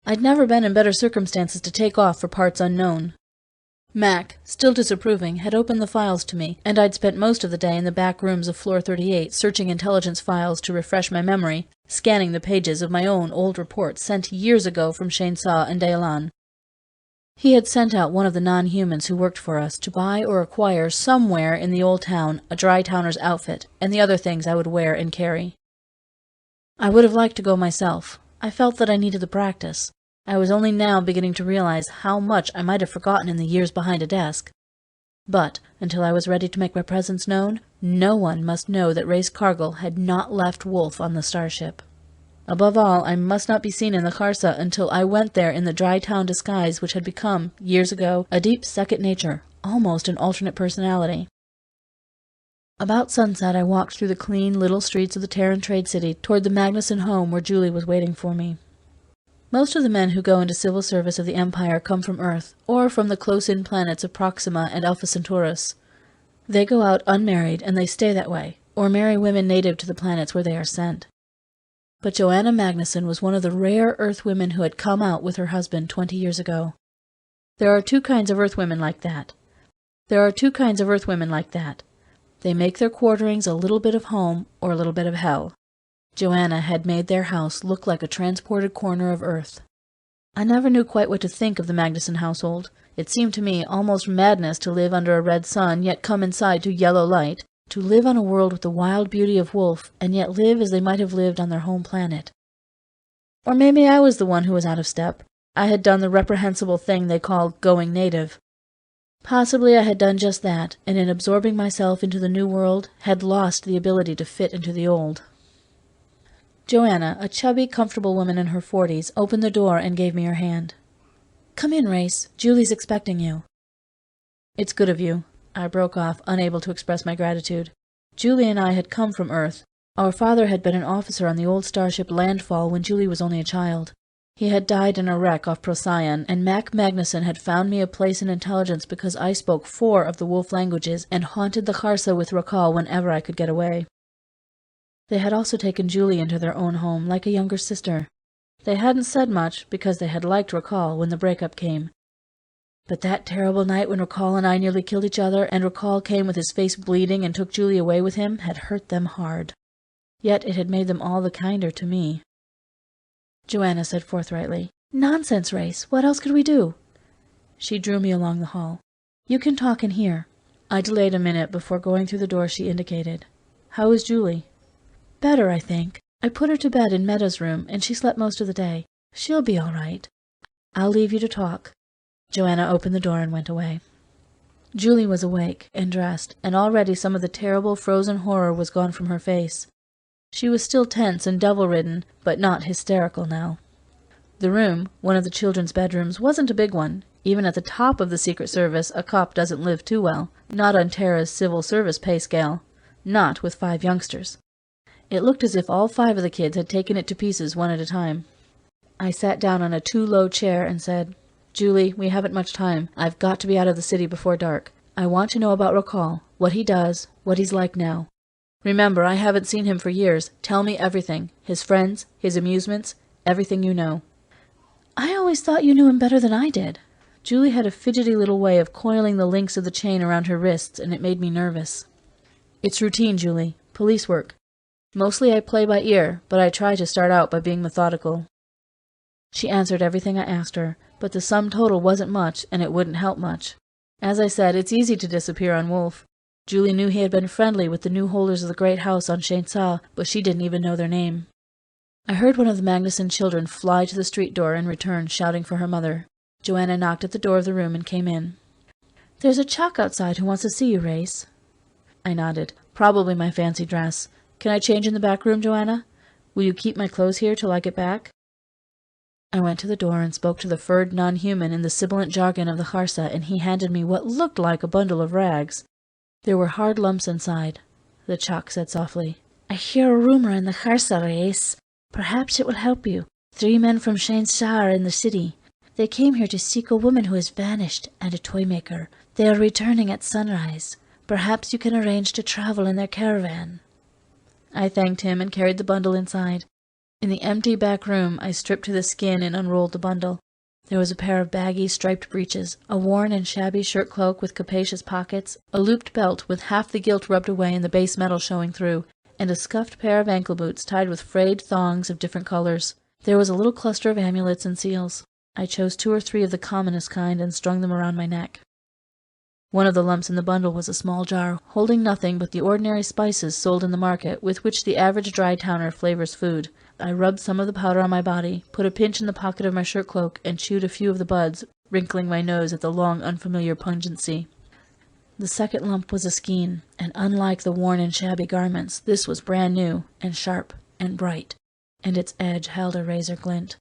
I'd never been in better circumstances to take off for parts unknown. Mac, still disapproving, had opened the files to me, and I'd spent most of the day in the back rooms of Floor 38 searching intelligence files to refresh my memory, scanning the pages of my own old reports sent years ago from Shainsa and Daelan. He had sent out one of the non-humans who worked for us to buy or acquire somewhere in the old town a dry towner's outfit and the other things I would wear and carry. I would have liked to go myself. I felt that I needed the practice. I was only now beginning to realize how much I might have forgotten in the years behind a desk. But, until I was ready to make my presence known, no one must know that Race Cargill had not left Wolf on the starship. Above all, I must not be seen in the Kharsa until I went there in the dry town disguise which had become, years ago, a deep second nature, almost an alternate personality. About sunset I walked through the clean little streets of the Terran trade city toward the Magnuson home where Julie was waiting for me. Most of the men who go into civil service of the Empire come from Earth, or from the close-in planets of Proxima and Alpha Centaurus. They go out unmarried, and they stay that way, or marry women native to the planets where they are sent. But Joanna Magnuson was one of the rare Earth women who had come out with her husband 20 years ago. There are two kinds of Earth women like that. They make their quarterings a little bit of home or a little bit of hell. Joanna had made their house look like a transported corner of Earth. I never knew quite what to think of the Magnuson household. It seemed to me almost madness to live under a red sun, yet come inside to yellow light, to live on a world with the wild beauty of Wolf, and yet live as they might have lived on their home planet. Or maybe I was the one who was out of step. I had done the reprehensible thing they call going native. Possibly I had done just that, and in absorbing myself into the new world, had lost the ability to fit into the old. Joanna, a chubby, comfortable woman in her 40s, opened the door and gave me her hand. "Come in, Race. Julie's expecting you." "It's good of you." I broke off, unable to express my gratitude. Julie and I had come from Earth. Our father had been an officer on the old starship Landfall when Julie was only a child. He had died in a wreck off Procyon, and Mac Magnuson had found me a place in intelligence because I spoke 4 of the Wolf languages and haunted the Kharsa with Rakal whenever I could get away. They had also taken Julie into their own home, like a younger sister. They hadn't said much, because they had liked Rakal when the breakup came. But that terrible night when Rakal and I nearly killed each other, and Rakal came with his face bleeding and took Julie away with him, had hurt them hard. Yet it had made them all the kinder to me. Joanna said forthrightly, "Nonsense, Race. What else could we do?" She drew me along the hall. "You can talk in here." I delayed a minute before going through the door she indicated. "How is Julie?" "Better, I think. I put her to bed in Metta's room, and she slept most of the day. She'll be all right. I'll leave you to talk." Joanna opened the door and went away. Julie was awake and dressed, and already some of the terrible frozen horror was gone from her face. She was still tense and devil-ridden, but not hysterical now. The room, one of the children's bedrooms, wasn't a big one. Even at the top of the Secret Service, a cop doesn't live too well. Not on Terra's civil service pay scale. Not with 5 youngsters. It looked as if all 5 of the kids had taken it to pieces one at a time. I sat down on a too-low chair and said, "Julie, we haven't much time. I've got to be out of the city before dark. I want to know about Rakal, what he does, what he's like now. Remember, I haven't seen him for years. Tell me everything. His friends, his amusements, everything you know." "I always thought you knew him better than I did." Julie had a fidgety little way of coiling the links of the chain around her wrists, and it made me nervous. "It's routine, Julie. Police work. Mostly I play by ear, but I try to start out by being methodical." She answered everything I asked her, but the sum total wasn't much, and it wouldn't help much. As I said, it's easy to disappear on Wolf. Julie knew he had been friendly with the new holders of the great house on Shainsa, but she didn't even know their name. I heard one of the Magnuson children fly to the street door and return, shouting for her mother. Joanna knocked at the door of the room and came in. "There's a Chalk outside who wants to see you, Race." I nodded. "Probably my fancy dress. Can I change in the back room, Joanna? Will you keep my clothes here till I get back?" I went to the door and spoke to the furred non-human in the sibilant jargon of the Kharsa, and he handed me what looked like a bundle of rags. There were hard lumps inside. The Chalk said softly, "I hear a rumor in the Kharsa, Race. Perhaps it will help you. 3 men from Shainsa are in the city. They came here to seek a woman who has vanished, and a toy maker. They are returning at sunrise. Perhaps you can arrange to travel in their caravan." I thanked him and carried the bundle inside. In the empty back room, I stripped to the skin and unrolled the bundle. There was a pair of baggy, striped breeches, a worn and shabby shirt-cloak with capacious pockets, a looped belt with half the gilt rubbed away and the base metal showing through, and a scuffed pair of ankle boots tied with frayed thongs of different colors. There was a little cluster of amulets and seals. I chose 2 or 3 of the commonest kind and strung them around my neck. One of the lumps in the bundle was a small jar, holding nothing but the ordinary spices sold in the market with which the average dry towner flavors food. I rubbed some of the powder on my body, put a pinch in the pocket of my shirt cloak, and chewed a few of the buds, wrinkling my nose at the long, unfamiliar pungency. The second lump was a skein, and unlike the worn and shabby garments, this was brand new, and sharp, and bright, and its edge held a razor glint.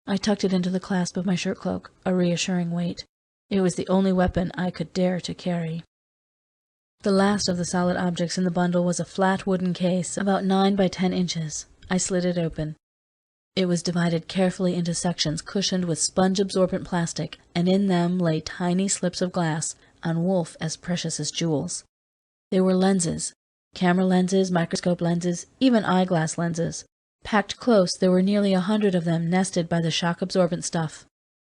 I tucked it into the clasp of my shirt cloak, a reassuring weight. It was the only weapon I could dare to carry. The last of the solid objects in the bundle was a flat wooden case, about 9 by 10 inches. I slid it open. It was divided carefully into sections cushioned with sponge-absorbent plastic, and in them lay tiny slips of glass, on Wolf as precious as jewels. They were lenses, camera lenses, microscope lenses, even eyeglass lenses. Packed close, there were nearly 100 of them nested by the shock-absorbent stuff.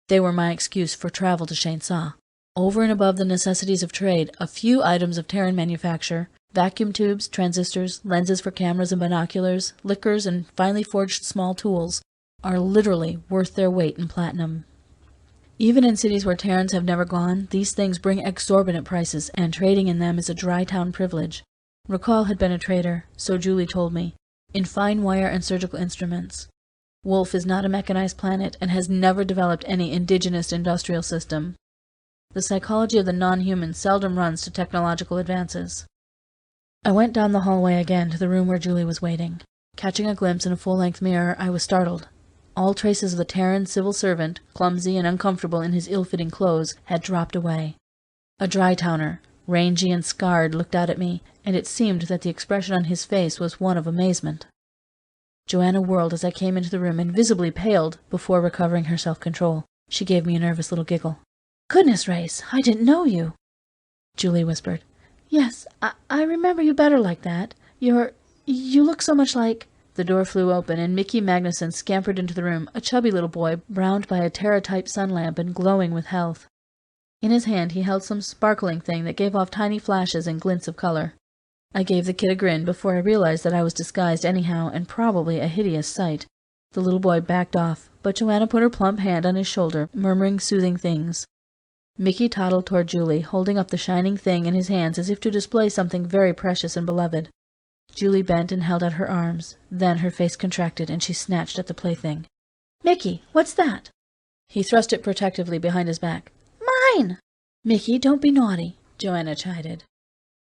They were my excuse for travel to Shainsa. Over and above the necessities of trade, a few items of Terran manufacture, vacuum tubes, transistors, lenses for cameras and binoculars, liquors, and finely forged small tools, are literally worth their weight in platinum. Even in cities where Terrans have never gone, these things bring exorbitant prices, and trading in them is a dry-town privilege. Rakal had been a trader, so Julie told me, in fine wire and surgical instruments. Wolf is not a mechanized planet and has never developed any indigenous industrial system. The psychology of the non-human seldom runs to technological advances. I went down the hallway again to the room where Julie was waiting. Catching a glimpse in a full-length mirror, I was startled. All traces of the Terran civil servant, clumsy and uncomfortable in his ill-fitting clothes, had dropped away. A dry-towner, rangy and scarred, looked out at me, and it seemed that the expression on his face was one of amazement. Joanna whirled as I came into the room and visibly paled before recovering her self-control. She gave me a nervous little giggle. "Goodness, Race, I didn't know you," Julie whispered. "Yes, I remember you better like that. You look so much like—" The door flew open, and Mickey Magnuson scampered into the room, a chubby little boy, browned by a Terra-type sun lamp and glowing with health. In his hand he held some sparkling thing that gave off tiny flashes and glints of color. I gave the kid a grin before I realized that I was disguised anyhow, and probably a hideous sight. The little boy backed off, but Joanna put her plump hand on his shoulder, murmuring soothing things. Mickey toddled toward Julie, holding up the shining thing in his hands as if to display something very precious and beloved. Julie bent and held out her arms. Then her face contracted, and she snatched at the plaything. "Mickey, what's that?" He thrust it protectively behind his back. "Mine!" "Mickey, don't be naughty," Joanna chided.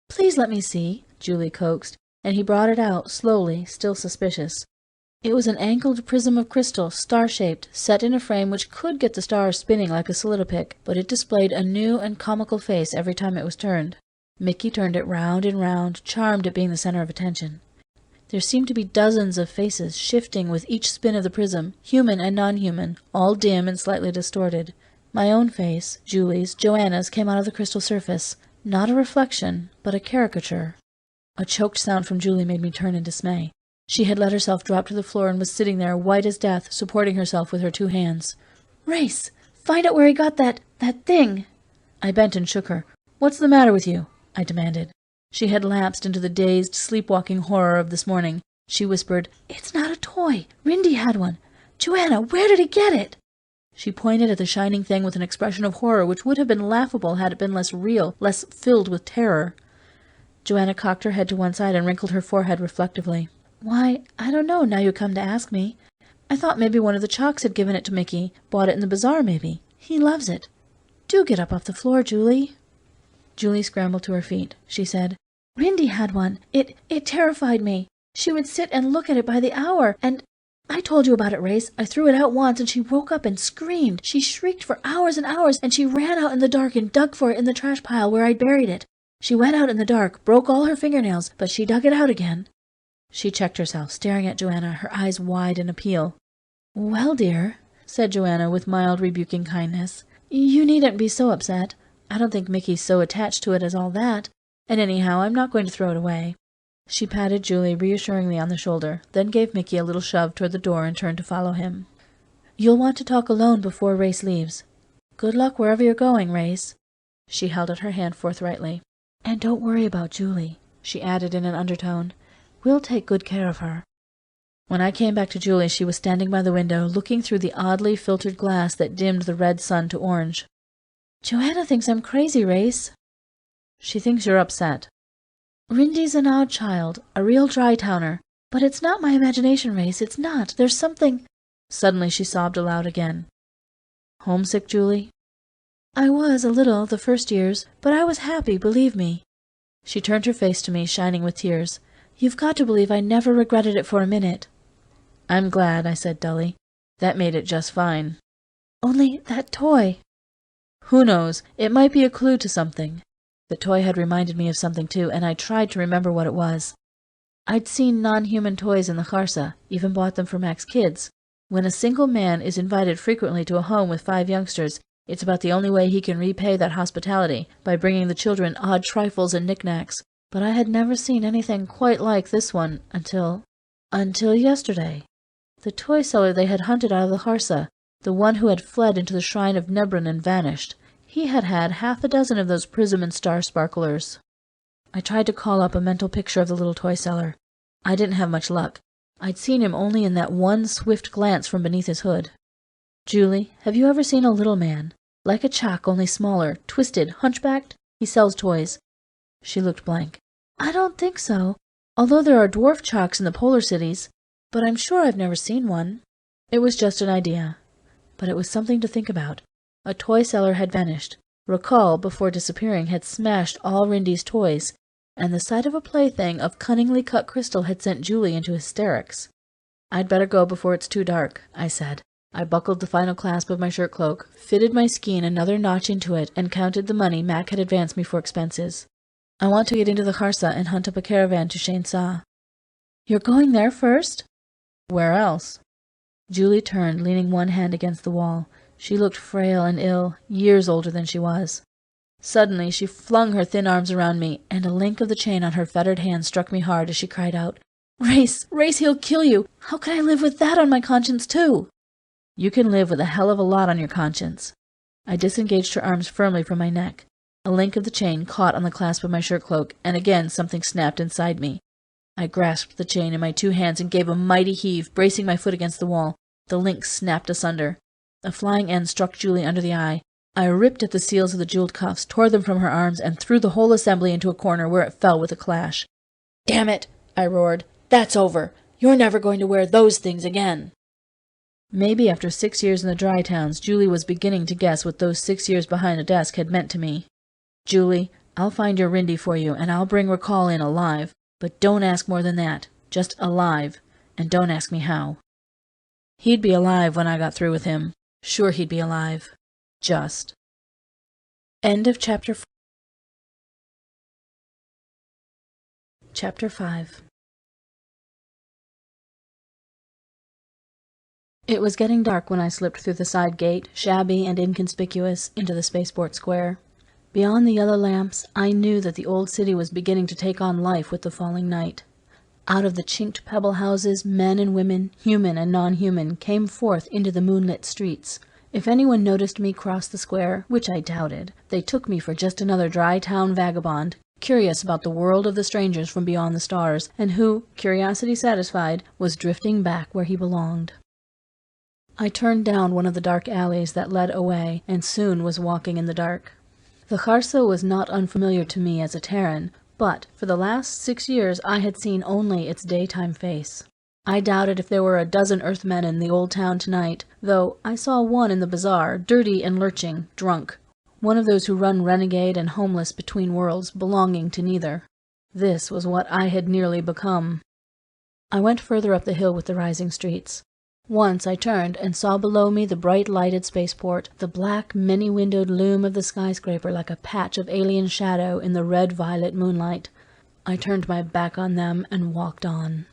"Please let me see," Julie coaxed, and he brought it out, slowly, still suspicious. It was an angled prism of crystal, star-shaped, set in a frame which could get the stars spinning like a solidopic, but it displayed a new and comical face every time it was turned. Mickey turned it round and round, charmed at being the center of attention. There seemed to be dozens of faces, shifting with each spin of the prism, human and non-human, all dim and slightly distorted. My own face, Julie's, Joanna's, came out of the crystal surface, not a reflection, but a caricature. A choked sound from Julie made me turn in dismay. She had let herself drop to the floor and was sitting there, white as death, supporting herself with her 2 hands. "Race, find out where he got that thing!" I bent and shook her. "What's the matter with you?" I demanded. She had lapsed into the dazed, sleepwalking horror of this morning. She whispered, "It's not a toy. Rindy had one. Joanna, where did he get it?" She pointed at the shining thing with an expression of horror which would have been laughable had it been less real, less filled with terror. Joanna cocked her head to one side and wrinkled her forehead reflectively. "Why, I don't know, now you come to ask me. I thought maybe one of the Chalks had given it to Mickey. Bought it in the bazaar, maybe. He loves it. Do get up off the floor, Julie." Julie scrambled to her feet. She said, "Rindy had one. It terrified me. She would sit and look at it by the hour, and I told you about it, Race. I threw it out once, and she woke up and screamed. She shrieked for hours and hours, and she ran out in the dark and dug for it in the trash pile where I'd buried it. She went out in the dark, broke all her fingernails, but she dug it out again." She checked herself, staring at Joanna, her eyes wide in appeal. "Well, dear," said Joanna with mild rebuking kindness, "you needn't be so upset. I don't think Mickey's so attached to it as all that, and anyhow, I'm not going to throw it away." She patted Julie reassuringly on the shoulder, then gave Mickey a little shove toward the door and turned to follow him. "You'll want to talk alone before Race leaves. Good luck wherever you're going, Race." She held out her hand forthrightly. "And don't worry about Julie," she added in an undertone. "We'll take good care of her." When I came back to Julie, she was standing by the window, looking through the oddly filtered glass that dimmed the red sun to orange. "Joanna thinks I'm crazy, Race." "She thinks you're upset." "Rindy's an odd child, a real dry-towner. But it's not my imagination, Race, it's not. There's something— Suddenly she sobbed aloud again. Homesick, Julie? I was, a little, the first years, but I was happy, believe me. She turned her face to me, shining with tears. You've got to believe I never regretted it for a minute. I'm glad, I said dully. That made it just fine. Only that toy. Who knows? It might be a clue to something. The toy had reminded me of something too, and I tried to remember what it was. I'd seen non-human toys in the Kharsa, even bought them for Mac's kids. When a single man is invited frequently to a home with 5 youngsters, it's about the only way he can repay that hospitality, by bringing the children odd trifles and knickknacks. But I had never seen anything quite like this one until yesterday. The toy seller they had hunted out of the Kharsa, the one who had fled into the shrine of Nebran and vanished. He had had 6 of those prism and star sparklers. I tried to call up a mental picture of the little toy seller. I didn't have much luck. I'd seen him only in that one swift glance from beneath his hood. Julie, have you ever seen a little man? Like a Chak, only smaller, twisted, hunchbacked? He sells toys. She looked blank. I don't think so, although there are dwarf Chaks in the polar cities, but I'm sure I've never seen one. It was just an idea, but it was something to think about. A toy seller had vanished. Rakal, before disappearing, had smashed all Rindy's toys, and the sight of a plaything of cunningly cut crystal had sent Julie into hysterics. I'd better go before it's too dark, I said. I buckled the final clasp of my shirt cloak, fitted my skein another notch into it, and counted the money Mac had advanced me for expenses. I want to get into the Kharsa and hunt up a caravan to Shain Sa. You're going there first? Where else? Julie turned, leaning one hand against the wall. She looked frail and ill, years older than she was. Suddenly she flung her thin arms around me, and a link of the chain on her fettered hand struck me hard as she cried out, Race! Race, he'll kill you! How can I live with that on my conscience, too? You can live with a hell of a lot on your conscience. I disengaged her arms firmly from my neck. A link of the chain caught on the clasp of my shirt cloak, and again something snapped inside me. I grasped the chain in my 2 hands and gave a mighty heave, bracing my foot against the wall. The link snapped asunder. A flying end struck Julie under the eye. I ripped at the seals of the jeweled cuffs, tore them from her arms, and threw the whole assembly into a corner where it fell with a clash. Damn it! I roared. That's over. You're never going to wear those things again. Maybe after 6 years in the dry towns, Julie was beginning to guess what those 6 years behind a desk had meant to me. Julie, I'll find your Rindy for you, and I'll bring Rakal in alive. But don't ask more than that. Just alive. And don't ask me how. He'd be alive when I got through with him. Sure he'd be alive. Just. End of Chapter 4. Chapter 5. It was getting dark when I slipped through the side gate, shabby and inconspicuous, into the spaceport square. Beyond the yellow lamps, I knew that the old city was beginning to take on life with the falling night. Out of the chinked pebble houses, men and women, human and non-human, came forth into the moonlit streets. If anyone noticed me cross the square, which I doubted, they took me for just another dry-town vagabond, curious about the world of the strangers from beyond the stars, and who, curiosity satisfied, was drifting back where he belonged. I turned down one of the dark alleys that led away, and soon was walking in the dark. The Kharsa was not unfamiliar to me as a Terran, but for the last 6 years I had seen only its daytime face. I doubted if there were a dozen Earthmen in the old town tonight, though I saw one in the bazaar, dirty and lurching, drunk, one of those who run renegade and homeless between worlds, belonging to neither. This was what I had nearly become. I went further up the hill with the rising streets. Once I turned and saw below me the bright lighted spaceport, the black, many-windowed loom of the skyscraper like a patch of alien shadow in the red-violet moonlight. I turned my back on them and walked on.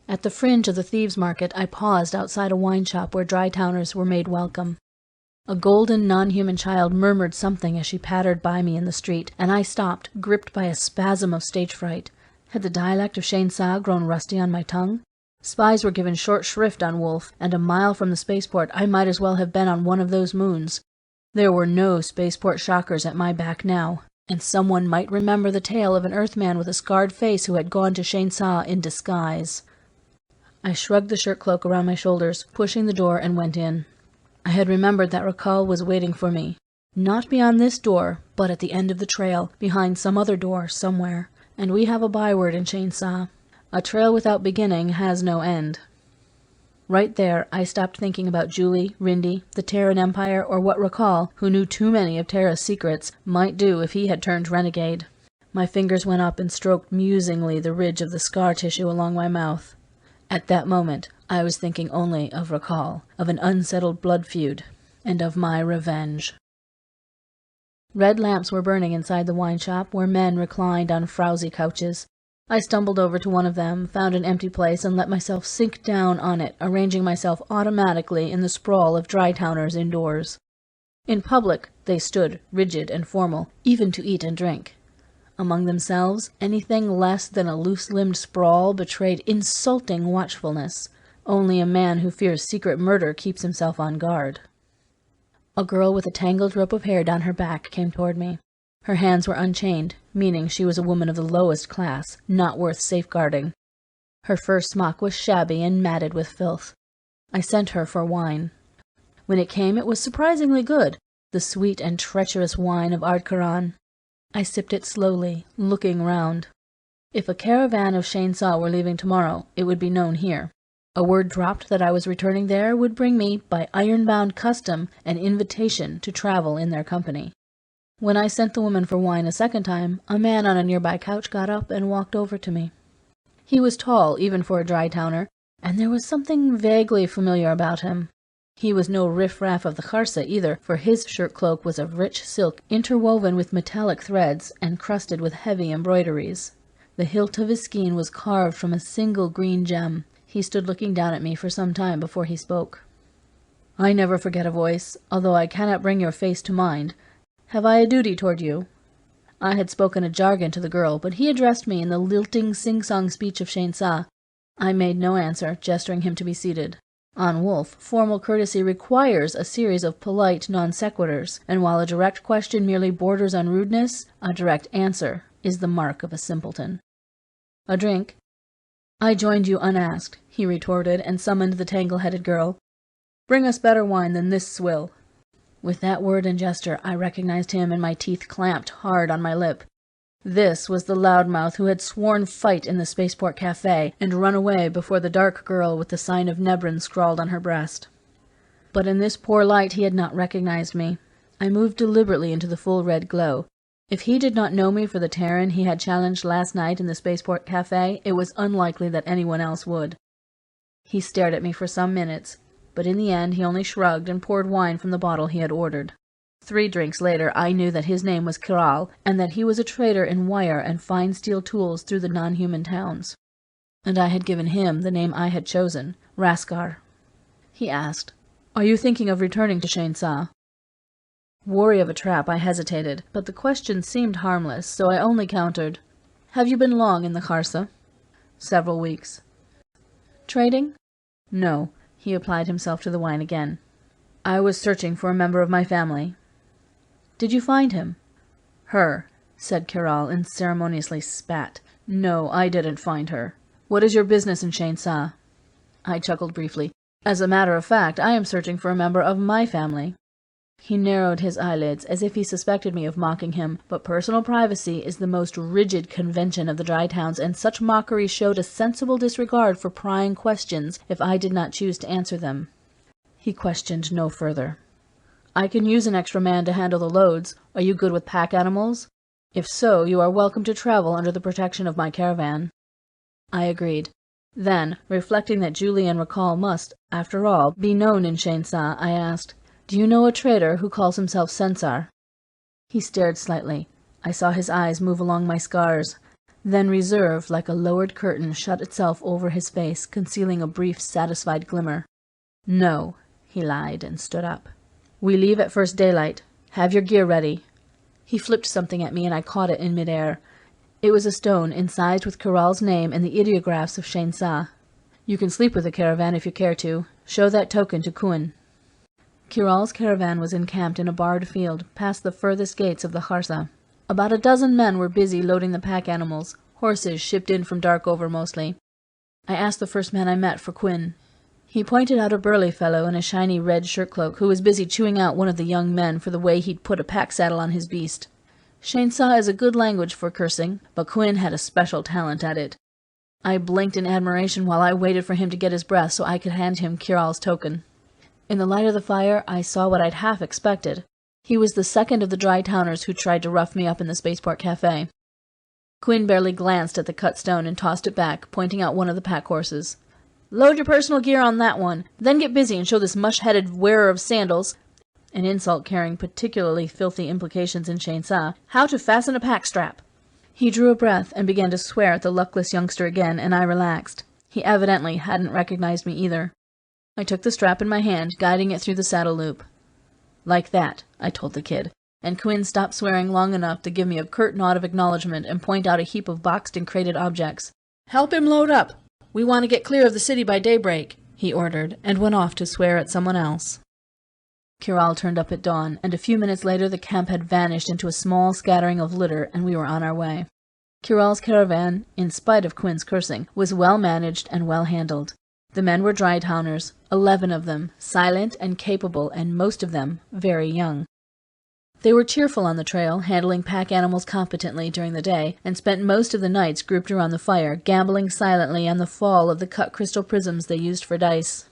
At the fringe of the thieves' market, I paused outside a wine shop where dry-towners were made welcome. A golden, non-human child murmured something as she pattered by me in the street, and I stopped, gripped by a spasm of stage fright. Had the dialect of Shain Sa grown rusty on my tongue? Spies were given short shrift on Wolf, and a mile from the spaceport I might as well have been on one of those moons. There were no spaceport shockers at my back now, and someone might remember the tale of an Earthman with a scarred face who had gone to Shain Sa in disguise. I shrugged the shirt cloak around my shoulders, pushing the door, and went in. I had remembered that Rakal was waiting for me. Not beyond this door, but at the end of the trail, behind some other door, somewhere. And we have a byword in Shain Sa. A trail without beginning has no end. Right there, I stopped thinking about Julie, Rindy, the Terran Empire, or what Racal, who knew too many of Terra's secrets, might do if he had turned renegade. My fingers went up and stroked musingly the ridge of the scar tissue along my mouth. At that moment, I was thinking only of Racal, of an unsettled blood feud, and of my revenge. Red lamps were burning inside the wine shop, where men reclined on frowsy couches. I stumbled over to one of them, found an empty place, and let myself sink down on it, arranging myself automatically in the sprawl of dry-towners indoors. In public, they stood, rigid and formal, even to eat and drink. Among themselves, anything less than a loose-limbed sprawl betrayed insulting watchfulness. Only a man who fears secret murder keeps himself on guard. A girl with a tangled rope of hair down her back came toward me. Her hands were unchained, meaning she was a woman of the lowest class, not worth safeguarding. Her fur smock was shabby and matted with filth. I sent her for wine. When it came, it was surprisingly good, the sweet and treacherous wine of Ardkaran. I sipped it slowly, looking round. If a caravan of Shainsa were leaving tomorrow, it would be known here. A word dropped that I was returning there would bring me, by iron-bound custom, an invitation to travel in their company. When I sent the woman for wine a second time, a man on a nearby couch got up and walked over to me. He was tall, even for a dry-towner, and there was something vaguely familiar about him. He was no riff-raff of the Kharsa either, for his shirt-cloak was of rich silk, interwoven with metallic threads and crusted with heavy embroideries. The hilt of his skean was carved from a single green gem. He stood looking down at me for some time before he spoke. "I never forget a voice, although I cannot bring your face to mind. Have I a duty toward you?" I had spoken a jargon to the girl, but he addressed me in the lilting sing-song speech of Shainsa. I made no answer, gesturing him to be seated. On Wolf, formal courtesy requires a series of polite non-sequiturs, and while a direct question merely borders on rudeness, a direct answer is the mark of a simpleton. "A drink?" "I joined you unasked," he retorted, and summoned the tangle-headed girl. "Bring us better wine than this swill." With that word and gesture, I recognized him, and my teeth clamped hard on my lip. This was the loudmouth who had sworn fight in the Spaceport Café and run away before the dark girl with the sign of Nebran scrawled on her breast. But in this poor light he had not recognized me. I moved deliberately into the full red glow. If he did not know me for the Terran he had challenged last night in the Spaceport Café, it was unlikely that anyone else would. He stared at me for some minutes, but in the end he only shrugged and poured wine from the bottle he had ordered. 3 drinks later I knew that his name was Kiral, and that he was a trader in wire and fine steel tools through the non-human towns. And I had given him the name I had chosen, Raskar. He asked, "Are you thinking of returning to Shainsa?" Wary of a trap, I hesitated, but the question seemed harmless, so I only countered, "Have you been long in the Kharsa?" "Several weeks." "Trading?" "No." He applied himself to the wine again. "I was searching for a member of my family." "Did you find him?" "Her," said Kiral, and ceremoniously spat. "No, I didn't find her. What is your business in Shainsa?" I chuckled briefly. "As a matter of fact, I am searching for a member of my family." He narrowed his eyelids, as if he suspected me of mocking him, but personal privacy is the most rigid convention of the Dry Towns, and such mockery showed a sensible disregard for prying questions if I did not choose to answer them. He questioned no further. "I can use an extra man to handle the loads. Are you good with pack animals? If so, you are welcome to travel under the protection of my caravan." I agreed. Then, reflecting that Julie and Racal must, after all, be known in Shainsa, I asked, "Do you know a trader who calls himself Censar?" He stared slightly. I saw his eyes move along my scars. Then reserve, like a lowered curtain, shut itself over his face, concealing a brief, satisfied glimmer. "No," he lied and stood up. "We leave at first daylight. Have your gear ready." He flipped something at me and I caught it in midair. It was a stone incised with Kiral's name and the ideographs of Shainsa. "You can sleep with the caravan if you care to. Show that token to Kuin." Kiral's caravan was encamped in a barred field, past the furthest gates of the Kharsa. About a dozen men were busy loading the pack animals, horses shipped in from Darkover mostly. I asked the first man I met for Quinn. He pointed out a burly fellow in a shiny red shirt-cloak who was busy chewing out one of the young men for the way he'd put a pack-saddle on his beast. Shainsa is a good language for cursing, but Quinn had a special talent at it. I blinked in admiration while I waited for him to get his breath so I could hand him Kiral's token. In the light of the fire, I saw what I'd half expected. He was the second of the dry towners who tried to rough me up in the spaceport cafe. Quinn barely glanced at the cut stone and tossed it back, pointing out one of the pack horses. "Load your personal gear on that one, then get busy and show this mush-headed wearer of sandals," an insult carrying particularly filthy implications in Shainsa, "how to fasten a pack strap." He drew a breath and began to swear at the luckless youngster again, and I relaxed. He evidently hadn't recognized me either. I took the strap in my hand, guiding it through the saddle loop. "Like that," I told the kid, and Quinn stopped swearing long enough to give me a curt nod of acknowledgement and point out a heap of boxed and crated objects. "Help him load up. We want to get clear of the city by daybreak," he ordered, and went off to swear at someone else. Kiral turned up at dawn, and a few minutes later the camp had vanished into a small scattering of litter, and we were on our way. Kiral's caravan, in spite of Quinn's cursing, was well managed and well handled. The men were dry towners, 11 of them, silent and capable, and most of them very young. They were cheerful on the trail, handling pack animals competently during the day, and spent most of the nights grouped around the fire, gambling silently on the fall of the cut crystal prisms they used for dice.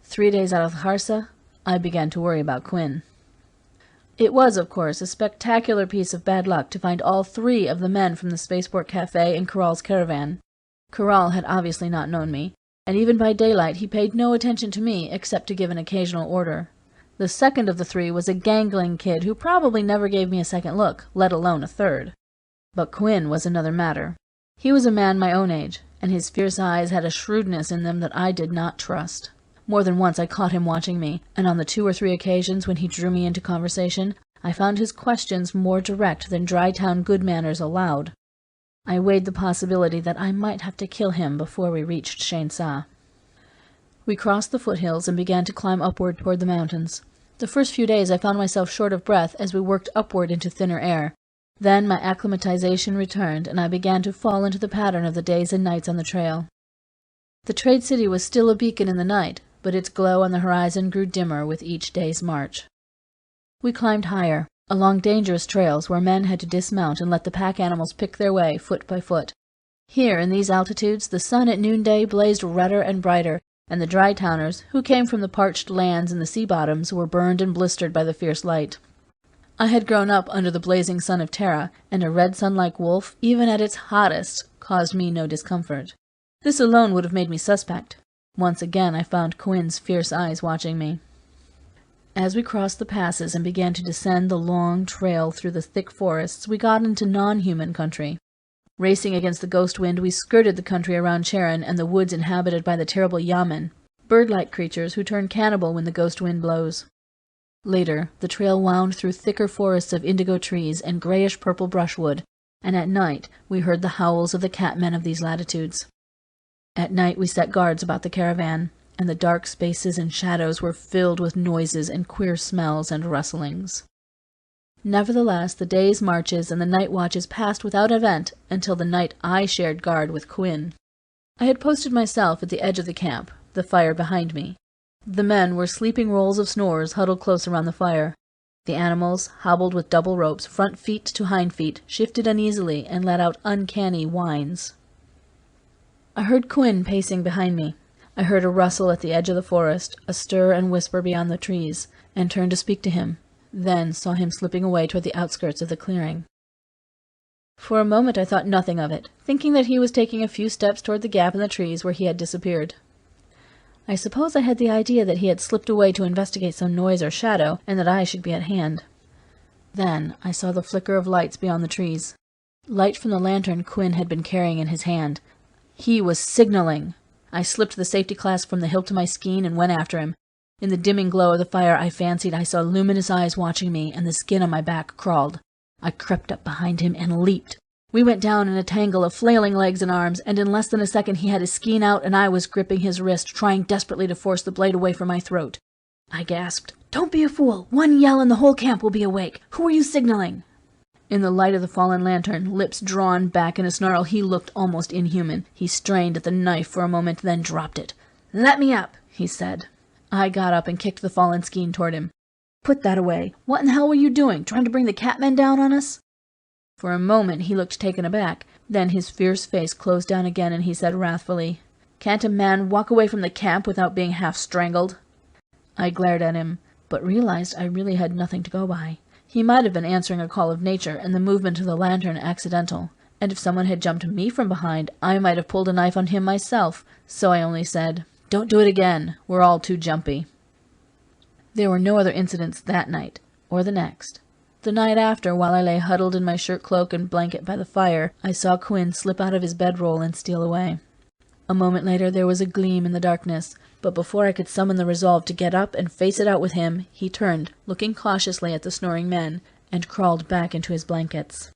3 days out of the Kharsa, I began to worry about Quinn. It was, of course, a spectacular piece of bad luck to find all 3 of the men from the spaceport cafe in Kiral's caravan. Kiral had obviously not known me, and even by daylight he paid no attention to me except to give an occasional order. The second of the 3 was a gangling kid who probably never gave me a second look, let alone a third. But Quinn was another matter. He was a man my own age, and his fierce eyes had a shrewdness in them that I did not trust. More than once I caught him watching me, and on the 2 or 3 occasions when he drew me into conversation, I found his questions more direct than dry-town good manners allowed. I weighed the possibility that I might have to kill him before we reached Shainsa. We crossed the foothills and began to climb upward toward the mountains. The first few days I found myself short of breath as we worked upward into thinner air. Then my acclimatization returned, and I began to fall into the pattern of the days and nights on the trail. The trade city was still a beacon in the night, but its glow on the horizon grew dimmer with each day's march. We climbed higher, along dangerous trails where men had to dismount and let the pack animals pick their way foot by foot. Here, in these altitudes, the sun at noonday blazed redder and brighter, and the dry towners, who came from the parched lands and the sea bottoms, were burned and blistered by the fierce light. I had grown up under the blazing sun of Terra, and a red sun like wolf, even at its hottest, caused me no discomfort. This alone would have made me suspect. Once again I found Quinn's fierce eyes watching me. As we crossed the passes and began to descend the long trail through the thick forests, we got into non-human country. Racing against the ghost wind, we skirted the country around Charon and the woods inhabited by the terrible Yamen, bird-like creatures who turn cannibal when the ghost wind blows. Later, the trail wound through thicker forests of indigo trees and grayish-purple brushwood, and at night we heard the howls of the catmen of these latitudes. At night we set guards about the caravan, and the dark spaces and shadows were filled with noises and queer smells and rustlings. Nevertheless, the day's marches and the night watches passed without event until the night I shared guard with Quinn. I had posted myself at the edge of the camp, the fire behind me. The men were sleeping rolls of snores huddled close around the fire. The animals, hobbled with double ropes, front feet to hind feet, shifted uneasily and let out uncanny whines. I heard Quinn pacing behind me. I heard a rustle at the edge of the forest, a stir and whisper beyond the trees, and turned to speak to him, then saw him slipping away toward the outskirts of the clearing. For a moment I thought nothing of it, thinking that he was taking a few steps toward the gap in the trees where he had disappeared. I suppose I had the idea that he had slipped away to investigate some noise or shadow, and that I should be at hand. Then I saw the flicker of lights beyond the trees. Light from the lantern Quinn had been carrying in his hand. He was signaling! I slipped the safety clasp from the hilt of my skean and went after him. In the dimming glow of the fire I fancied I saw luminous eyes watching me, and the skin on my back crawled. I crept up behind him and leaped. We went down in a tangle of flailing legs and arms, and in less than a second he had his skean out and I was gripping his wrist, trying desperately to force the blade away from my throat. I gasped, "Don't be a fool! One yell and the whole camp will be awake! Who are you signaling?" In the light of the fallen lantern, lips drawn back in a snarl, he looked almost inhuman. He strained at the knife for a moment, then dropped it. "Let me up," he said. I got up and kicked the fallen skein toward him. "Put that away. What in the hell were you doing? Trying to bring the catmen down on us?" For a moment he looked taken aback. Then his fierce face closed down again, and he said wrathfully, "Can't a man walk away from the camp without being half strangled?" I glared at him, but realized I really had nothing to go by. He might have been answering a call of nature, and the movement of the lantern accidental. And if someone had jumped me from behind, I might have pulled a knife on him myself. So I only said, "Don't do it again. We're all too jumpy." There were no other incidents that night, or the next. The night after, while I lay huddled in my shirt cloak and blanket by the fire, I saw Quinn slip out of his bedroll and steal away. A moment later there was a gleam in the darkness, but before I could summon the resolve to get up and face it out with him, he turned, looking cautiously at the snoring men, and crawled back into his blankets.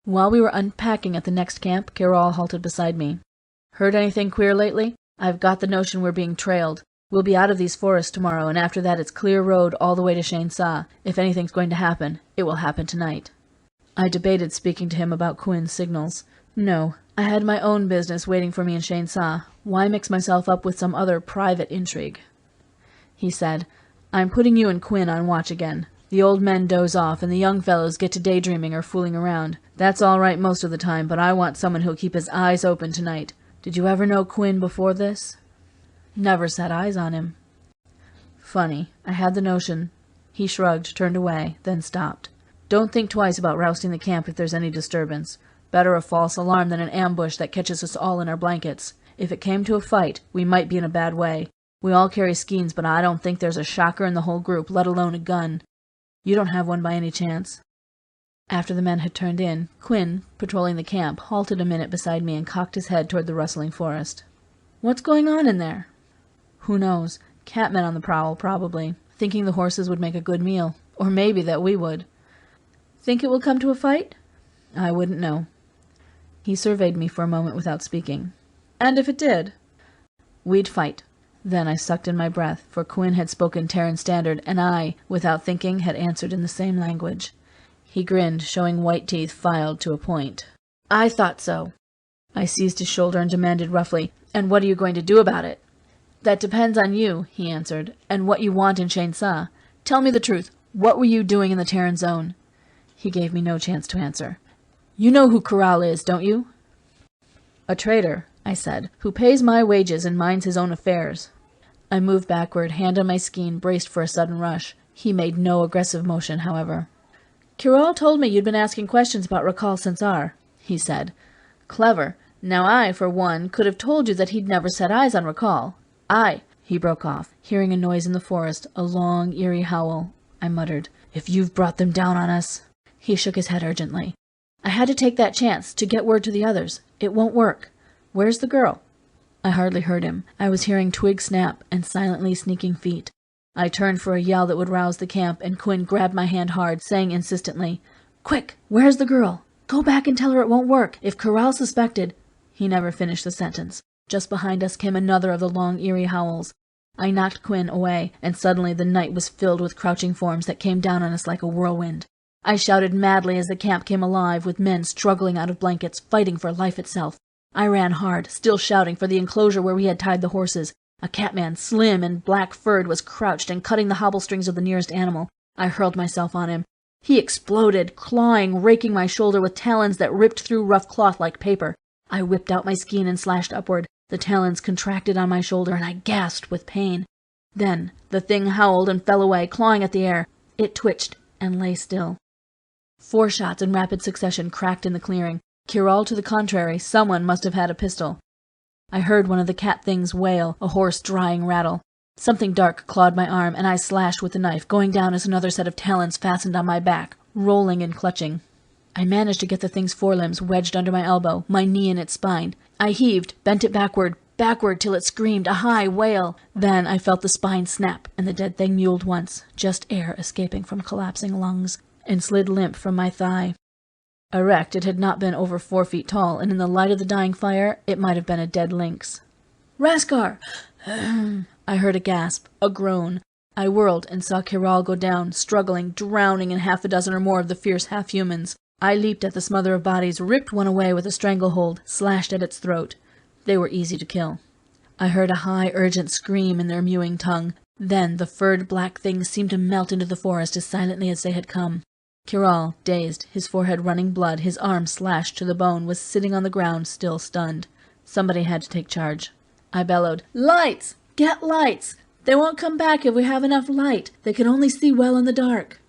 While we were unpacking at the next camp, Carol halted beside me. "Heard anything queer lately? I've got the notion we're being trailed. We'll be out of these forests tomorrow, and after that it's clear road all the way to Shane Sa. If anything's going to happen, it will happen tonight." I debated speaking to him about Quinn's signals. No, I had my own business waiting for me in Shane Sa. Why mix myself up with some other private intrigue? He said, "I'm putting you and Quinn on watch again. The old men doze off, and the young fellows get to daydreaming or fooling around. That's all right most of the time, but I want someone who'll keep his eyes open tonight. Did you ever know Quinn before this?" "Never set eyes on him." "Funny. I had the notion." He shrugged, turned away, then stopped. "Don't think twice about rousting the camp if there's any disturbance. Better a false alarm than an ambush that catches us all in our blankets. If it came to a fight, we might be in a bad way. We all carry skeins, but I don't think there's a shocker in the whole group, let alone a gun. You don't have one by any chance?" After the men had turned in, Quinn, patrolling the camp, halted a minute beside me and cocked his head toward the rustling forest. "What's going on in there?" "Who knows? Catmen on the prowl, probably, thinking the horses would make a good meal. Or maybe that we would." "Think it will come to a fight?" "I wouldn't know." He surveyed me for a moment without speaking. "And if it did?" "We'd fight." Then I sucked in my breath, for Quinn had spoken Terran Standard, and I, without thinking, had answered in the same language. He grinned, showing white teeth filed to a point. "I thought so." I seized his shoulder and demanded roughly, "And what are you going to do about it?" "That depends on you," he answered, "and what you want in Shane Sa. Tell me the truth. What were you doing in the Terran zone?" He gave me no chance to answer. "You know who Corral is, don't you?" "A traitor," I said, "who pays my wages and minds his own affairs." I moved backward, hand on my skein, braced for a sudden rush. He made no aggressive motion, however. "Kirol told me you'd been asking questions about Rakal Sensar," he said. "Clever. Now I, for one, could have told you that he'd never set eyes on Rakal. He broke off, hearing a noise in the forest, a long, eerie howl. I muttered, "If you've brought them down on us." He shook his head urgently. "I had to take that chance, to get word to the others. It won't work. Where's the girl?" I hardly heard him. I was hearing twigs snap and silently sneaking feet. I turned for a yell that would rouse the camp, and Quinn grabbed my hand hard, saying insistently, "Quick, where's the girl? Go back and tell her it won't work. If Corral suspected—" He never finished the sentence. Just behind us came another of the long, eerie howls. I knocked Quinn away, and suddenly the night was filled with crouching forms that came down on us like a whirlwind. I shouted madly as the camp came alive, with men struggling out of blankets, fighting for life itself. I ran hard, still shouting, for the enclosure where we had tied the horses. A catman, slim and black-furred, was crouched and cutting the hobble-strings of the nearest animal. I hurled myself on him. He exploded, clawing, raking my shoulder with talons that ripped through rough cloth like paper. I whipped out my skein and slashed upward. The talons contracted on my shoulder, and I gasped with pain. Then the thing howled and fell away, clawing at the air. It twitched and lay still. 4 shots in rapid succession cracked in the clearing. Kirol to the contrary, someone must have had a pistol. I heard one of the cat things wail, a hoarse, drying rattle. Something dark clawed my arm, and I slashed with the knife, going down as another set of talons fastened on my back, rolling and clutching. I managed to get the thing's forelimbs wedged under my elbow, my knee in its spine. I heaved, bent it backward till it screamed, a high wail. Then I felt the spine snap, and the dead thing mewled once, just air escaping from collapsing lungs, and slid limp from my thigh. Erect, it had not been over 4 feet tall, and in the light of the dying fire, it might have been a dead lynx. "Raskar!" I heard a gasp, a groan. I whirled and saw Kirol go down, struggling, drowning in 6 or more of the fierce half-humans. I leaped at the smother of bodies, ripped one away with a stranglehold, slashed at its throat. They were easy to kill. I heard a high, urgent scream in their mewing tongue. Then the furred black things seemed to melt into the forest as silently as they had come. Kiral, dazed, his forehead running blood, his arm slashed to the bone, was sitting on the ground, still stunned. Somebody had to take charge. I bellowed, "Lights! Get lights! They won't come back if we have enough light. They can only see well in the dark."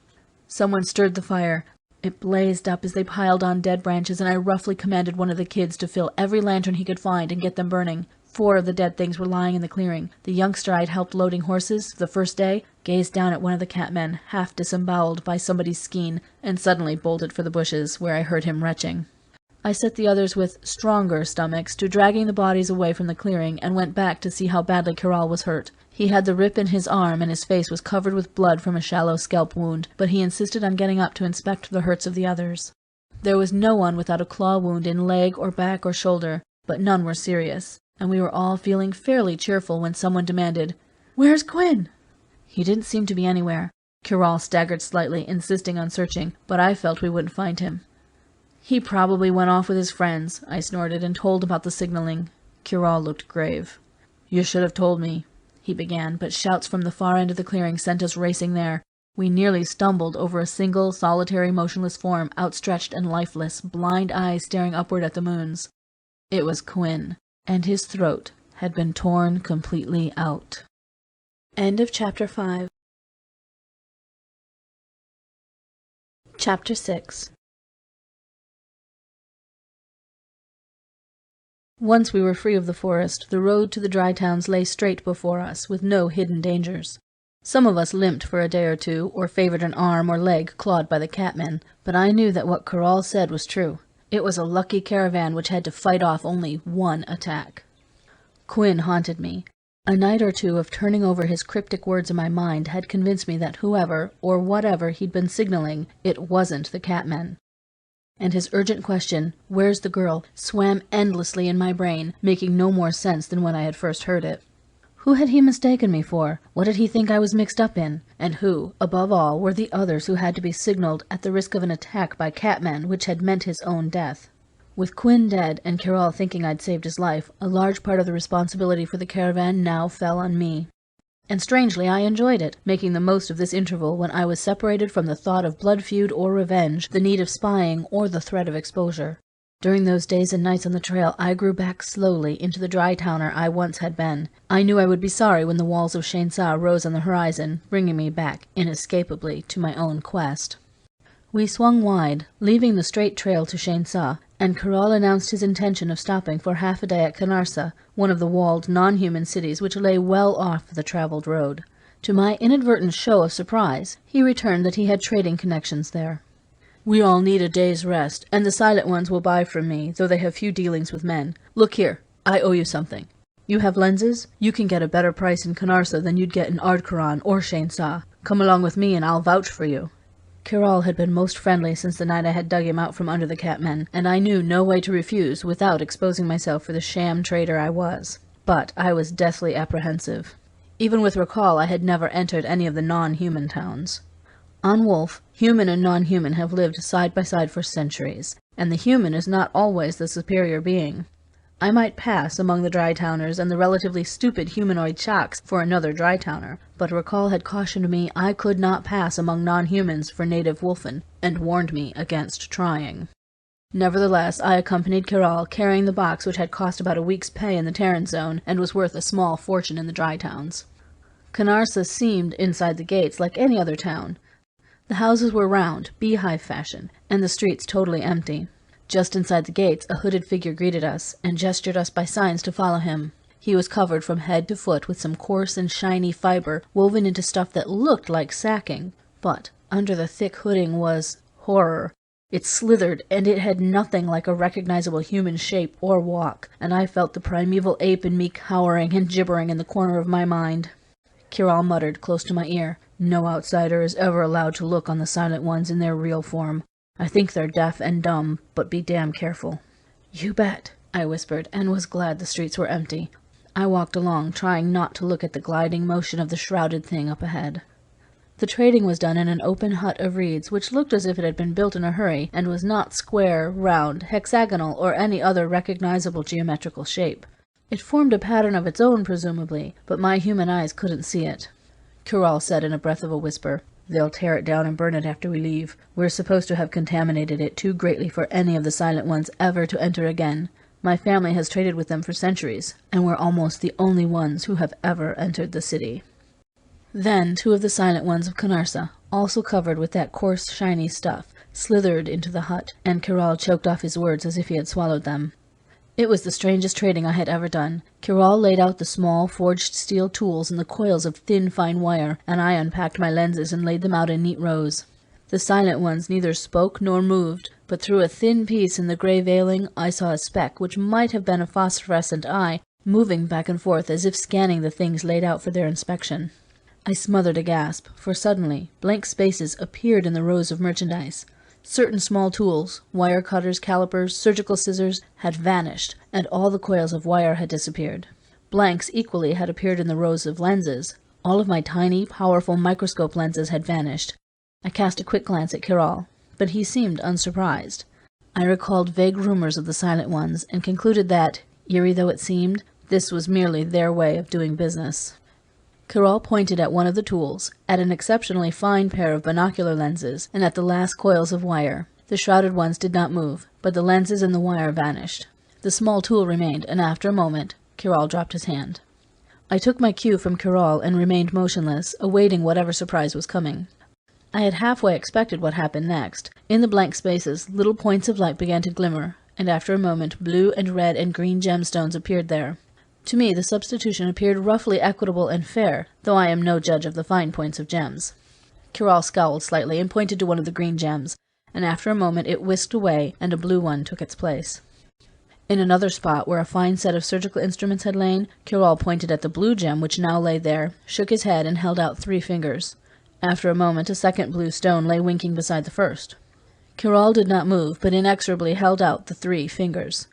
Someone stirred the fire. It blazed up as they piled on dead branches, and I roughly commanded one of the kids to fill every lantern he could find and get them burning. 4 of the dead things were lying in the clearing. The youngster I'd helped loading horses the first day gazed down at one of the catmen, half disemboweled by somebody's skein, and suddenly bolted for the bushes, where I heard him retching. I set the others with stronger stomachs to dragging the bodies away from the clearing, and went back to see how badly Kiral was hurt. He had the rip in his arm, and his face was covered with blood from a shallow scalp wound, but he insisted on getting up to inspect the hurts of the others. There was no one without a claw wound in leg or back or shoulder, but none were serious, and we were all feeling fairly cheerful when someone demanded, "Where's Quinn?" He didn't seem to be anywhere. Kiral staggered slightly, insisting on searching, but I felt we wouldn't find him. "He probably went off with his friends," I snorted, and told about the signaling. Kiral looked grave. "You should have told me," he began, but shouts from the far end of the clearing sent us racing there. We nearly stumbled over a single, solitary, motionless form, outstretched and lifeless, blind eyes staring upward at the moons. It was Quinn, and his throat had been torn completely out. End of Chapter 5. Chapter 6. Once we were free of the forest, the road to the dry towns lay straight before us, with no hidden dangers. Some of us limped for a day or two, or favored an arm or leg clawed by the catmen, but I knew that what Kiral said was true. It was a lucky caravan which had to fight off only one attack. Quinn haunted me. A night or two of turning over his cryptic words in my mind had convinced me that whoever, or whatever he'd been signaling, it wasn't the catmen. And his urgent question, "Where's the girl?" swam endlessly in my brain, making no more sense than when I had first heard it. Who had he mistaken me for? What did he think I was mixed up in? And who, above all, were the others who had to be signaled at the risk of an attack by catmen which had meant his own death? With Quinn dead, and Kiral thinking I'd saved his life, a large part of the responsibility for the caravan now fell on me. And strangely I enjoyed it, making the most of this interval when I was separated from the thought of blood feud or revenge, the need of spying, or the threat of exposure. During those days and nights on the trail, I grew back slowly into the dry towner I once had been. I knew I would be sorry when the walls of Shainsa rose on the horizon, bringing me back, inescapably, to my own quest. We swung wide, leaving the straight trail to Shainsa, and Kiral announced his intention of stopping for half a day at Canarsa, one of the walled, non-human cities which lay well off the travelled road. To my inadvertent show of surprise, he returned that he had trading connections there. "We all need a day's rest, and the Silent Ones will buy from me, though they have few dealings with men. Look here, I owe you something. You have lenses? You can get a better price in Canarsa than you'd get in Ardcaran or Shainsa. Come along with me and I'll vouch for you." Kiral had been most friendly since the night I had dug him out from under the catmen, and I knew no way to refuse without exposing myself for the sham traitor I was. But I was deathly apprehensive. Even with recall, I had never entered any of the non-human towns. On Wolf, human and non-human have lived side by side for centuries, and the human is not always the superior being. I might pass among the dry-towners and the relatively stupid humanoid shocks for another dry-towner, but recall had cautioned me I could not pass among non-humans for native wolfen, and warned me against trying. Nevertheless, I accompanied Kiral, carrying the box which had cost about a week's pay in the Terran zone, and was worth a small fortune in the dry towns. Canarsa seemed, inside the gates, like any other town. The houses were round, beehive fashion, and the streets totally empty. Just inside the gates, a hooded figure greeted us, and gestured us by signs to follow him. He was covered from head to foot with some coarse and shiny fiber woven into stuff that looked like sacking, but under the thick hooding was horror. It slithered, and it had nothing like a recognizable human shape or walk, and I felt the primeval ape in me cowering and gibbering in the corner of my mind. Kiral muttered close to my ear, "No outsider is ever allowed to look on the Silent Ones in their real form. I think they're deaf and dumb, but be damn careful." "You bet," I whispered, and was glad the streets were empty. I walked along, trying not to look at the gliding motion of the shrouded thing up ahead. The trading was done in an open hut of reeds, which looked as if it had been built in a hurry, and was not square, round, hexagonal, or any other recognizable geometrical shape. It formed a pattern of its own, presumably, but my human eyes couldn't see it. Kiral said in a breath of a whisper, They'll tear it down and burn it after we leave. We're supposed to have contaminated it too greatly for any of the Silent Ones ever to enter again. My family has traded with them for centuries, and we're almost the only ones who have ever entered the city." Then 2 of the Silent Ones of Canarsa, also covered with that coarse, shiny stuff, slithered into the hut, and Kiral choked off his words as if he had swallowed them. It was the strangest trading I had ever done. Kiral laid out the small, forged steel tools and the coils of thin, fine wire, and I unpacked my lenses and laid them out in neat rows. The Silent Ones neither spoke nor moved, but through a thin piece in the grey veiling I saw a speck which might have been a phosphorescent eye, moving back and forth as if scanning the things laid out for their inspection. I smothered a gasp, for suddenly blank spaces appeared in the rows of merchandise. Certain small tools, wire cutters, calipers, surgical scissors, had vanished, and all the coils of wire had disappeared. Blanks equally had appeared in the rows of lenses. All of my tiny, powerful microscope lenses had vanished. I cast a quick glance at Kiral, but he seemed unsurprised. I recalled vague rumors of the Silent Ones, and concluded that, eerie though it seemed, this was merely their way of doing business. Kiral pointed at one of the tools, at an exceptionally fine pair of binocular lenses, and at the last coils of wire. The shrouded ones did not move, but the lenses and the wire vanished. The small tool remained, and after a moment, Kiral dropped his hand. I took my cue from Kiral and remained motionless, awaiting whatever surprise was coming. I had halfway expected what happened next. In the blank spaces, little points of light began to glimmer, and after a moment blue and red and green gemstones appeared there. To me, the substitution appeared roughly equitable and fair, though I am no judge of the fine points of gems. Kiral scowled slightly and pointed to one of the green gems, and after a moment it whisked away, and a blue one took its place. In another spot, where a fine set of surgical instruments had lain, Kiral pointed at the blue gem which now lay there, shook his head, and held out 3 fingers. After a moment a second blue stone lay winking beside the first. Kiral did not move, but inexorably held out the 3 fingers.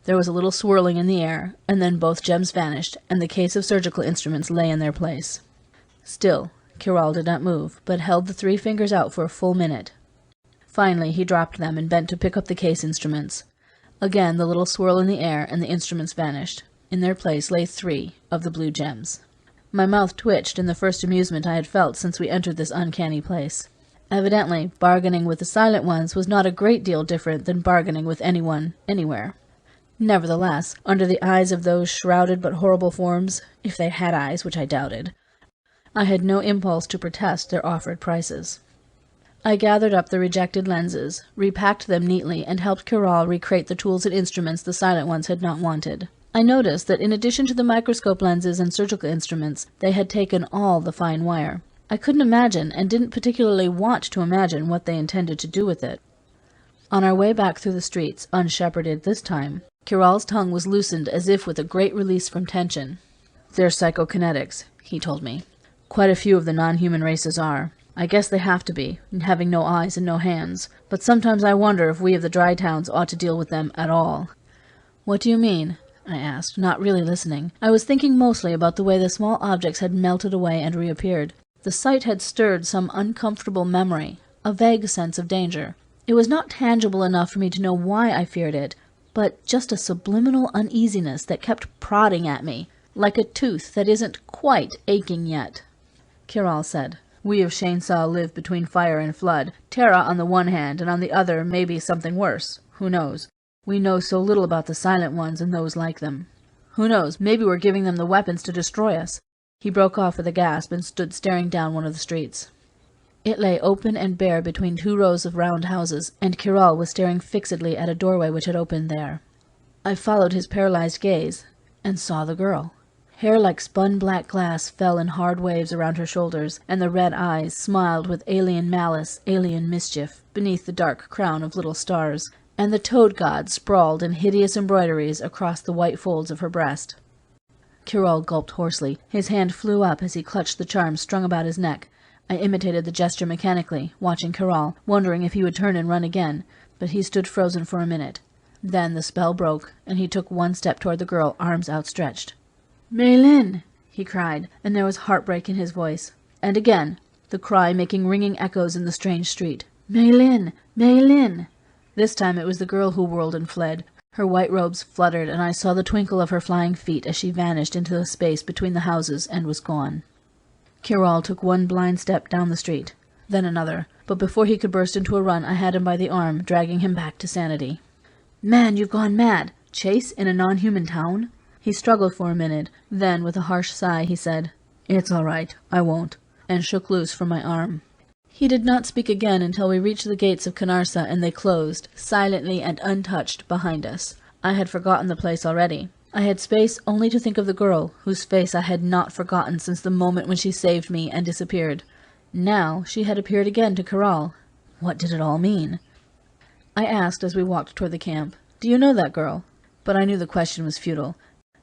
There was a little swirling in the air, and then both gems vanished, and the case of surgical instruments lay in their place. Still, Kiral did not move, but held the 3 fingers out for a full minute. Finally he dropped them and bent to pick up the case instruments. Again the little swirl in the air, and the instruments vanished. In their place lay 3 of the blue gems. My mouth twitched in the first amusement I had felt since we entered this uncanny place. Evidently, bargaining with the Silent Ones was not a great deal different than bargaining with anyone, anywhere. Nevertheless, under the eyes of those shrouded but horrible forms, if they had eyes, which I doubted, I had no impulse to protest their offered prices. I gathered up the rejected lenses, repacked them neatly, and helped Kiral recrate the tools and instruments the Silent Ones had not wanted. I noticed that in addition to the microscope lenses and surgical instruments, they had taken all the fine wire. I couldn't imagine, and didn't particularly want to imagine, what they intended to do with it. On our way back through the streets, unshepherded this time, Kiral's tongue was loosened as if with a great release from tension. "They're psychokinetics," he told me. "Quite a few of the non-human races are. I guess they have to be, having no eyes and no hands. But sometimes I wonder if we of the dry towns ought to deal with them at all." "What do you mean?" I asked, not really listening. I was thinking mostly about the way the small objects had melted away and reappeared. The sight had stirred some uncomfortable memory, a vague sense of danger. It was not tangible enough for me to know why I feared it, but just a subliminal uneasiness that kept prodding at me, like a tooth that isn't quite aching yet. Kiral said, "We of Shainsaw live between fire and flood, Terra on the one hand, and on the other maybe something worse. Who knows? We know so little about the Silent Ones and those like them. Who knows, maybe we're giving them the weapons to destroy us." He broke off with a gasp and stood staring down one of the streets. It lay open and bare between 2 rows of round houses, and Kiral was staring fixedly at a doorway which had opened there. I followed his paralyzed gaze, and saw the girl. Hair like spun black glass fell in hard waves around her shoulders, and the red eyes smiled with alien malice, alien mischief, beneath the dark crown of little stars, and the toad god sprawled in hideous embroideries across the white folds of her breast. Kiral gulped hoarsely. His hand flew up as he clutched the charm strung about his neck. I imitated the gesture mechanically, watching Kiral, wondering if he would turn and run again, but he stood frozen for a minute. Then the spell broke, and he took 1 step toward the girl, arms outstretched. "Meilin!" he cried, and there was heartbreak in his voice. And again, the cry making ringing echoes in the strange street. "Meilin! Meilin!" This time it was the girl who whirled and fled. Her white robes fluttered, and I saw the twinkle of her flying feet as she vanished into the space between the houses and was gone. Kiral took 1 blind step down the street. then another, but before he could burst into a run, I had him by the arm, dragging him back to sanity. "Man, you've gone mad! Chase in a non-human town?" He struggled for a minute, then, with a harsh sigh, he said, "It's all right, I won't," and shook loose from my arm. He did not speak again until we reached the gates of Canarsa, and they closed, silently and untouched, behind us. I had forgotten the place already. I had space only to think of the girl, whose face I had not forgotten since the moment when she saved me and disappeared. Now she had appeared again to Corral. What did it all mean? I asked as we walked toward the camp, "Do you know that girl?" But I knew the question was futile.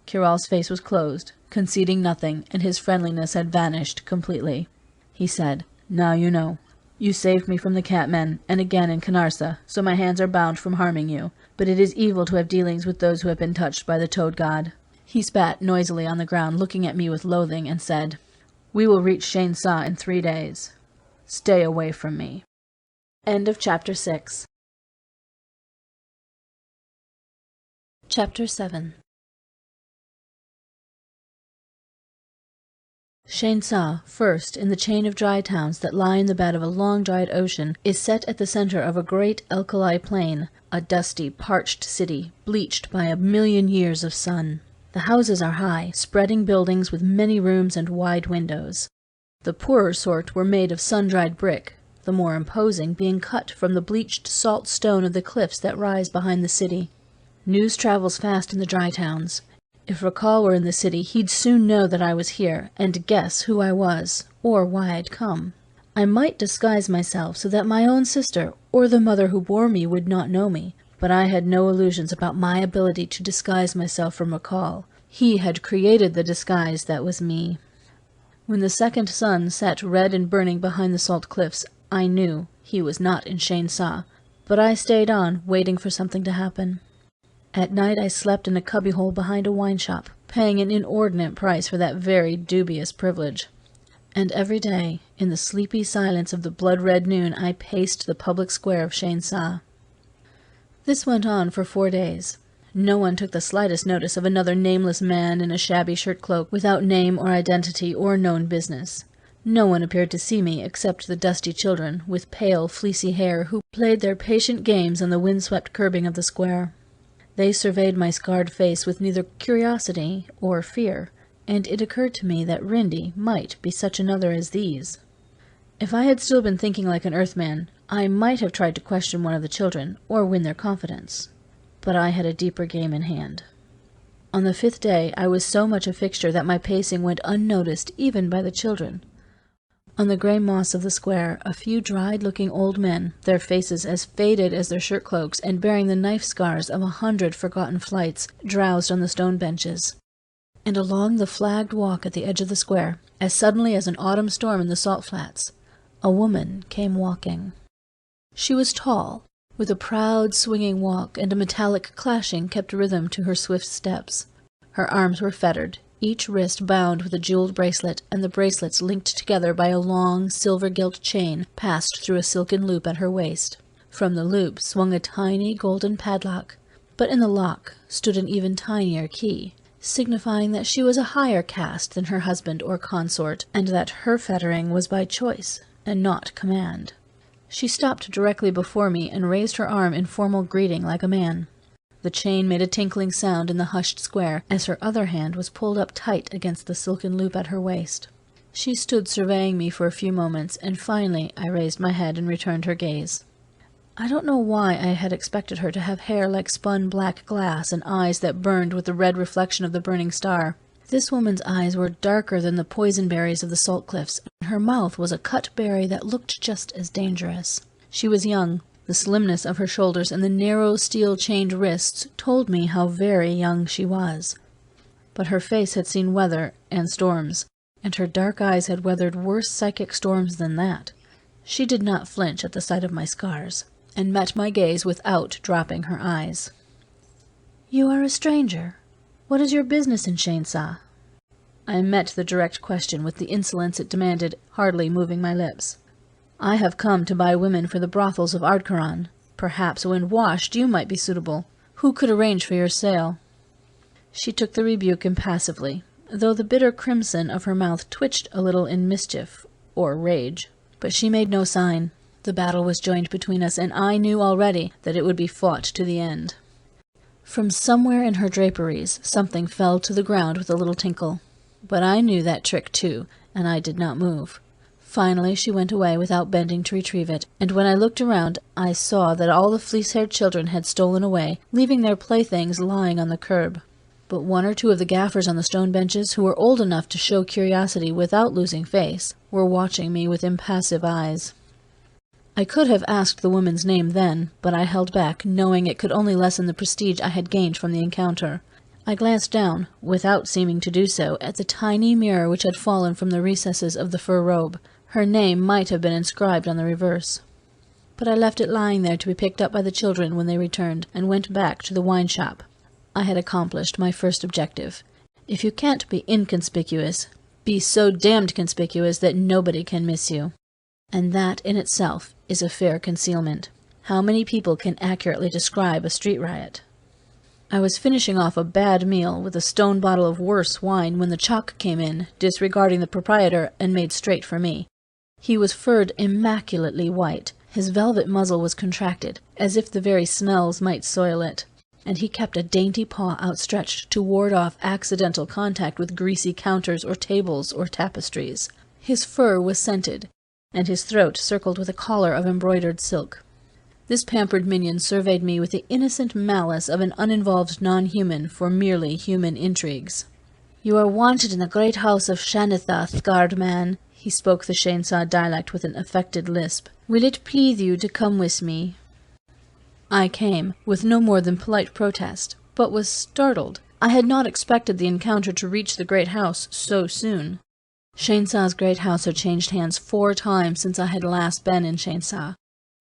Corral's face was closed, conceding nothing, and his friendliness had vanished completely. He said, "Now you know. You saved me from the Catmen, and again in Canarsa, so my hands are bound from harming you. But it is evil to have dealings with those who have been touched by the Toad God." He spat noisily on the ground, looking at me with loathing, and said, "We will reach Shane Sa in 3 days. Stay away from me." End of Chapter 6. Chapter 7. Shane Sa, first in the chain of dry towns that lie in the bed of a long-dried ocean, is set at the center of a great alkali plain, a dusty, parched city, bleached by 1,000,000 years of sun. The houses are high, spreading buildings with many rooms and wide windows. The poorer sort were made of sun-dried brick, the more imposing being cut from the bleached salt stone of the cliffs that rise behind the city. News travels fast in the dry towns. If Racal were in the city, he'd soon know that I was here, and guess who I was, or why I'd come. I might disguise myself so that my own sister, or the mother who bore me, would not know me, but I had no illusions about my ability to disguise myself from Racal. He had created the disguise that was me. When the second sun set red and burning behind the salt cliffs, I knew he was not in Shane Sa, but I stayed on, waiting for something to happen. At night I slept in a cubbyhole behind a wine shop, paying an inordinate price for that very dubious privilege. And every day, in the sleepy silence of the blood-red noon, I paced the public square of Shane Sa. This went on for 4 days. No one took the slightest notice of another nameless man in a shabby shirt-cloak, without name or identity or known business. No one appeared to see me except the dusty children, with pale, fleecy hair, who played their patient games on the wind-swept curbing of the square. They surveyed my scarred face with neither curiosity or fear, and it occurred to me that Rindy might be such another as these. If I had still been thinking like an Earthman, I might have tried to question one of the children, or win their confidence. But I had a deeper game in hand. On the 5th day, I was so much a fixture that my pacing went unnoticed even by the children. On the grey moss of the square, a few dried-looking old men, their faces as faded as their shirt-cloaks and bearing the knife scars of 100 forgotten flights, drowsed on the stone benches. And along the flagged walk at the edge of the square, as suddenly as an autumn storm in the salt flats, a woman came walking. She was tall, with a proud, swinging walk, and a metallic clashing kept rhythm to her swift steps. Her arms were fettered, each wrist bound with a jeweled bracelet, and the bracelets linked together by a long, silver-gilt chain passed through a silken loop at her waist. From the loop swung a tiny golden padlock, but in the lock stood an even tinier key, signifying that she was a higher caste than her husband or consort, and that her fettering was by choice and not command. She stopped directly before me and raised her arm in formal greeting like a man. The chain made a tinkling sound in the hushed square as her other hand was pulled up tight against the silken loop at her waist. She stood surveying me for a few moments, and finally I raised my head and returned her gaze. I don't know why I had expected her to have hair like spun black glass and eyes that burned with the red reflection of the burning star. This woman's eyes were darker than the poison berries of the salt cliffs, and her mouth was a cut berry that looked just as dangerous. She was young. The slimness of her shoulders and the narrow steel-chained wrists told me how very young she was. But her face had seen weather and storms, and her dark eyes had weathered worse psychic storms than that. She did not flinch at the sight of my scars, and met my gaze without dropping her eyes. "You are a stranger. What is your business in Shane Sa?" I met the direct question with the insolence it demanded, hardly moving my lips. "I have come to buy women for the brothels of Ardcaran. Perhaps when washed you might be suitable. Who could arrange for your sale?" She took the rebuke impassively, though the bitter crimson of her mouth twitched a little in mischief, or rage. But she made no sign. The battle was joined between us, and I knew already that it would be fought to the end. From somewhere in her draperies, something fell to the ground with a little tinkle. But I knew that trick too, and I did not move. Finally she went away without bending to retrieve it, and when I looked around, I saw that all the fleece-haired children had stolen away, leaving their playthings lying on the curb. But one or two of the gaffers on the stone benches, who were old enough to show curiosity without losing face, were watching me with impassive eyes. I could have asked the woman's name then, but I held back, knowing it could only lessen the prestige I had gained from the encounter. I glanced down, without seeming to do so, at the tiny mirror which had fallen from the recesses of the fur robe. Her name might have been inscribed on the reverse. But I left it lying there to be picked up by the children when they returned, and went back to the wine shop. I had accomplished my first objective. If you can't be inconspicuous, be so damned conspicuous that nobody can miss you. And that, in itself, is a fair concealment. How many people can accurately describe a street riot? I was finishing off a bad meal with a stone bottle of worse wine when the chalk came in, disregarding the proprietor, and made straight for me. He was furred immaculately white. His velvet muzzle was contracted, as if the very smells might soil it, and he kept a dainty paw outstretched to ward off accidental contact with greasy counters or tables or tapestries. His fur was scented, and his throat circled with a collar of embroidered silk. This pampered minion surveyed me with the innocent malice of an uninvolved non-human for merely human intrigues. "You are wanted in the great house of Shanithath, guard-man." He spoke the Shainsaw dialect with an affected lisp. "Will it please you to come with me?" I came, with no more than polite protest, but was startled. I had not expected the encounter to reach the great house so soon. Shainsaw's great house had changed hands 4 times since I had last been in Shainsaw.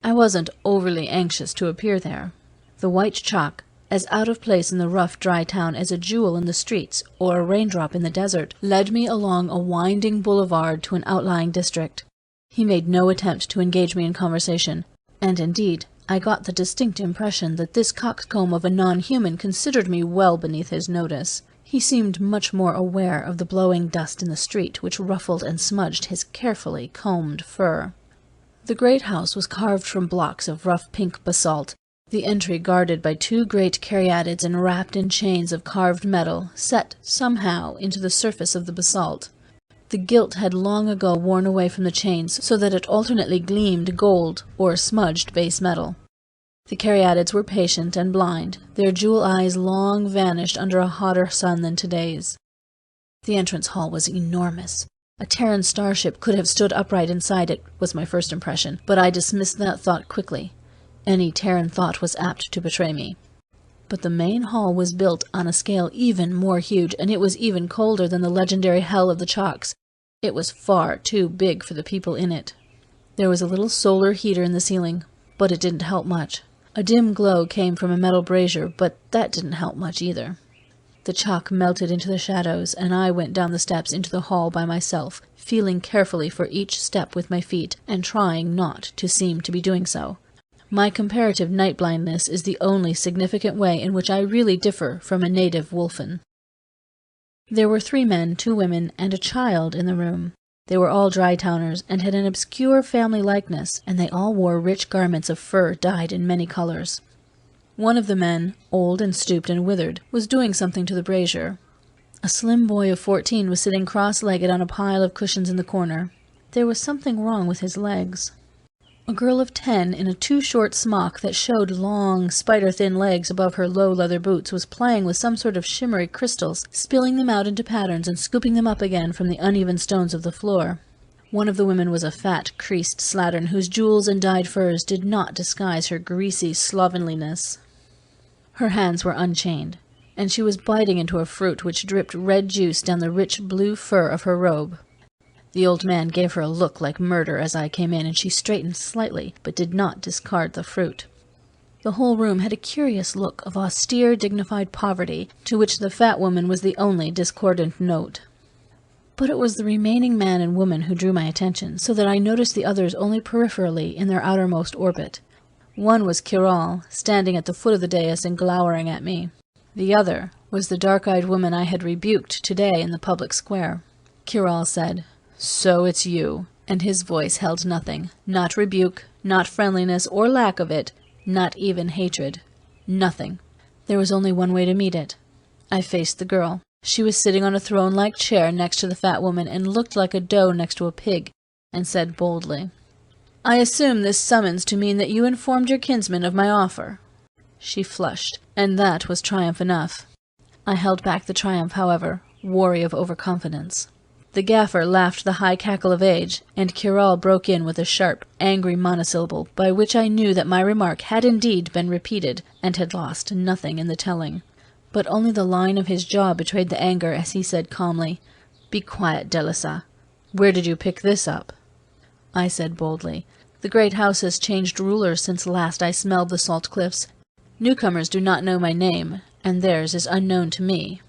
I wasn't overly anxious to appear there. The white chalk, as out of place in the rough, dry town as a jewel in the streets or a raindrop in the desert, led me along a winding boulevard to an outlying district. He made no attempt to engage me in conversation, and indeed, I got the distinct impression that this coxcomb of a non-human considered me well beneath his notice. He seemed much more aware of the blowing dust in the street, which ruffled and smudged his carefully combed fur. The great house was carved from blocks of rough pink basalt, the entry guarded by 2 great caryatids and wrapped in chains of carved metal, set somehow into the surface of the basalt. The gilt had long ago worn away from the chains, so that it alternately gleamed gold or smudged base metal. The caryatids were patient and blind, their jewel eyes long vanished under a hotter sun than today's. The entrance hall was enormous. A Terran starship could have stood upright inside it, was my first impression, but I dismissed that thought quickly. Any Terran thought was apt to betray me. But the main hall was built on a scale even more huge, and it was even colder than the legendary hell of the chalks. It was far too big for the people in it. There was a little solar heater in the ceiling, but it didn't help much. A dim glow came from a metal brazier, but that didn't help much either. The chalk melted into the shadows, and I went down the steps into the hall by myself, feeling carefully for each step with my feet, and trying not to seem to be doing so. My comparative night-blindness is the only significant way in which I really differ from a native wolfen. There were 3 men, 2 women, and a child in the room. They were all dry-towners, and had an obscure family likeness, and they all wore rich garments of fur dyed in many colors. One of the men, old and stooped and withered, was doing something to the brazier. A slim boy of 14 was sitting cross-legged on a pile of cushions in the corner. There was something wrong with his legs. A girl of 10, in a too-short smock that showed long, spider-thin legs above her low leather boots, was playing with some sort of shimmery crystals, spilling them out into patterns and scooping them up again from the uneven stones of the floor. One of the women was a fat, creased slattern whose jewels and dyed furs did not disguise her greasy slovenliness. Her hands were unchained, and she was biting into a fruit which dripped red juice down the rich blue fur of her robe. The old man gave her a look like murder as I came in, and she straightened slightly, but did not discard the fruit. The whole room had a curious look of austere, dignified poverty, to which the fat woman was the only discordant note. But it was the remaining man and woman who drew my attention, so that I noticed the others only peripherally in their outermost orbit. One was Kiral, standing at the foot of the dais and glowering at me. The other was the dark-eyed woman I had rebuked today in the public square. Kiral said, "So it's you. and his voice held nothing, not rebuke, not friendliness or lack of it, not even hatred. Nothing. There was only one way to meet it. I faced the girl. She was sitting on a throne-like chair next to the fat woman and looked like a doe next to a pig, and said boldly, "I assume this summons to mean that you informed your kinsman of my offer." She flushed, and that was triumph enough. I held back the triumph, however, wary of overconfidence. The gaffer laughed the high cackle of age, and Kiral broke in with a sharp, angry monosyllable, by which I knew that my remark had indeed been repeated, and had lost nothing in the telling. But only the line of his jaw betrayed the anger as he said calmly, "Be quiet, Delisa. Where did you pick this up?" I said boldly, "The great house has changed rulers since last I smelled the salt cliffs. Newcomers do not know my name, and theirs is unknown to me."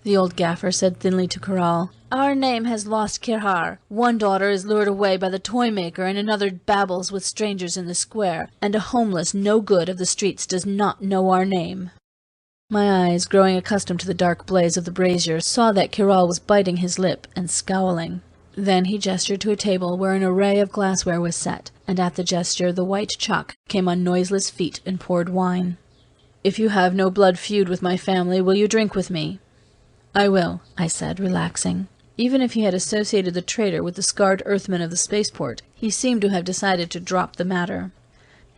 The old gaffer said thinly to Kiral, "Our name has lost Kirhar. One daughter is lured away by the toy-maker, and another babbles with strangers in the square, and a homeless no-good of the streets does not know our name." My eyes, growing accustomed to the dark blaze of the brazier, saw that Kiral was biting his lip and scowling. Then he gestured to a table where an array of glassware was set, and at the gesture the white chalk came on noiseless feet and poured wine. "If you have no blood feud with my family, will you drink with me?" "I will," I said, relaxing. Even if he had associated the traitor with the scarred Earthmen of the spaceport, he seemed to have decided to drop the matter.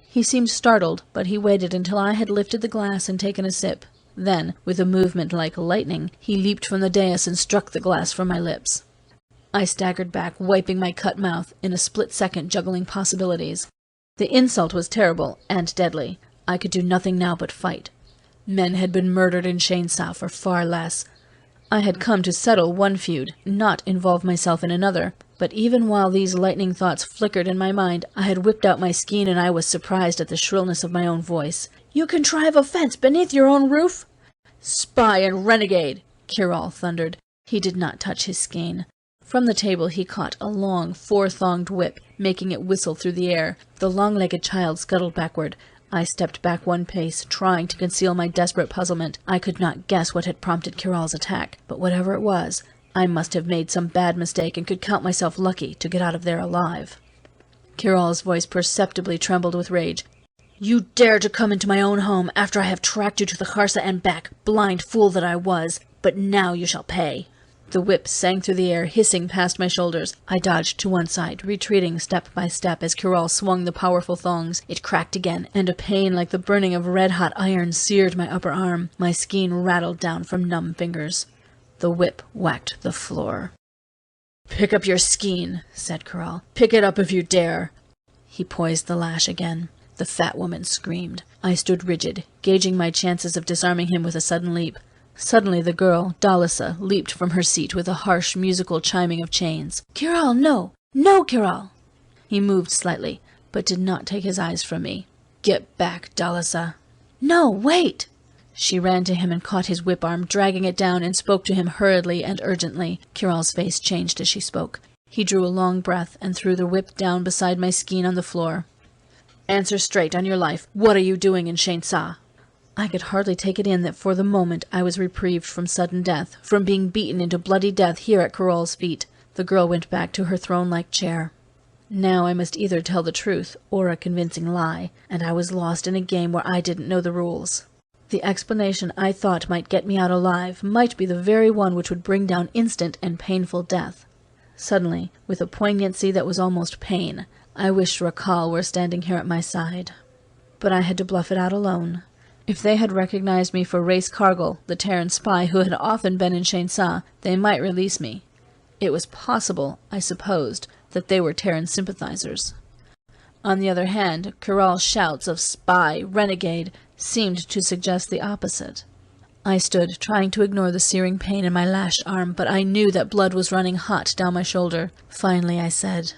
He seemed startled, but he waited until I had lifted the glass and taken a sip. Then, with a movement like lightning, he leaped from the dais and struck the glass from my lips. I staggered back, wiping my cut mouth, in a split second juggling possibilities. The insult was terrible and deadly. I could do nothing now but fight. Men had been murdered in Shainsa for far less. I had come to settle one feud, not involve myself in another, but even while these lightning thoughts flickered in my mind, I had whipped out my skein and I was surprised at the shrillness of my own voice. "You contrive offense beneath your own roof?" "Spy and renegade!" Kiral thundered. He did not touch his skein. From the table he caught a long, four-thonged whip, making it whistle through the air. The long-legged child scuttled backward. I stepped back one pace, trying to conceal my desperate puzzlement. I could not guess what had prompted Kiral's attack, but whatever it was, I must have made some bad mistake and could count myself lucky to get out of there alive. Kiral's voice perceptibly trembled with rage. "You dare to come into my own home after I have tracked you to the Kharsa and back, blind fool that I was, but now you shall pay." The whip sang through the air, hissing past my shoulders. I dodged to one side, retreating step by step as Kiral swung the powerful thongs. It cracked again, and a pain like the burning of red-hot iron seared my upper arm. My skein rattled down from numb fingers. The whip whacked the floor. "Pick up your skein," said Kiral. "Pick it up if you dare." He poised the lash again. The fat woman screamed. I stood rigid, gauging my chances of disarming him with a sudden leap. Suddenly the girl, Dalisa, leaped from her seat with a harsh, musical chiming of chains. "Kiral, no! No, Kiral!" He moved slightly, but did not take his eyes from me. "Get back, Dalisa!" "No, wait!" She ran to him and caught his whip arm, dragging it down, and spoke to him hurriedly and urgently. Kiral's face changed as she spoke. He drew a long breath and threw the whip down beside my skein on the floor. "Answer straight on your life. What are you doing in Shainsa?" I could hardly take it in that for the moment I was reprieved from sudden death, from being beaten into bloody death here at Kiral's feet. The girl went back to her throne-like chair. Now I must either tell the truth or a convincing lie, and I was lost in a game where I didn't know the rules. The explanation I thought might get me out alive might be the very one which would bring down instant and painful death. Suddenly, with a poignancy that was almost pain, I wished Rakal were standing here at my side. But I had to bluff it out alone. If they had recognized me for Race Cargill, the Terran spy who had often been in Shainsa, they might release me. It was possible, I supposed, that they were Terran sympathizers. On the other hand, Kiral's shouts of spy, renegade, seemed to suggest the opposite. I stood, trying to ignore the searing pain in my lashed arm, but I knew that blood was running hot down my shoulder. Finally I said,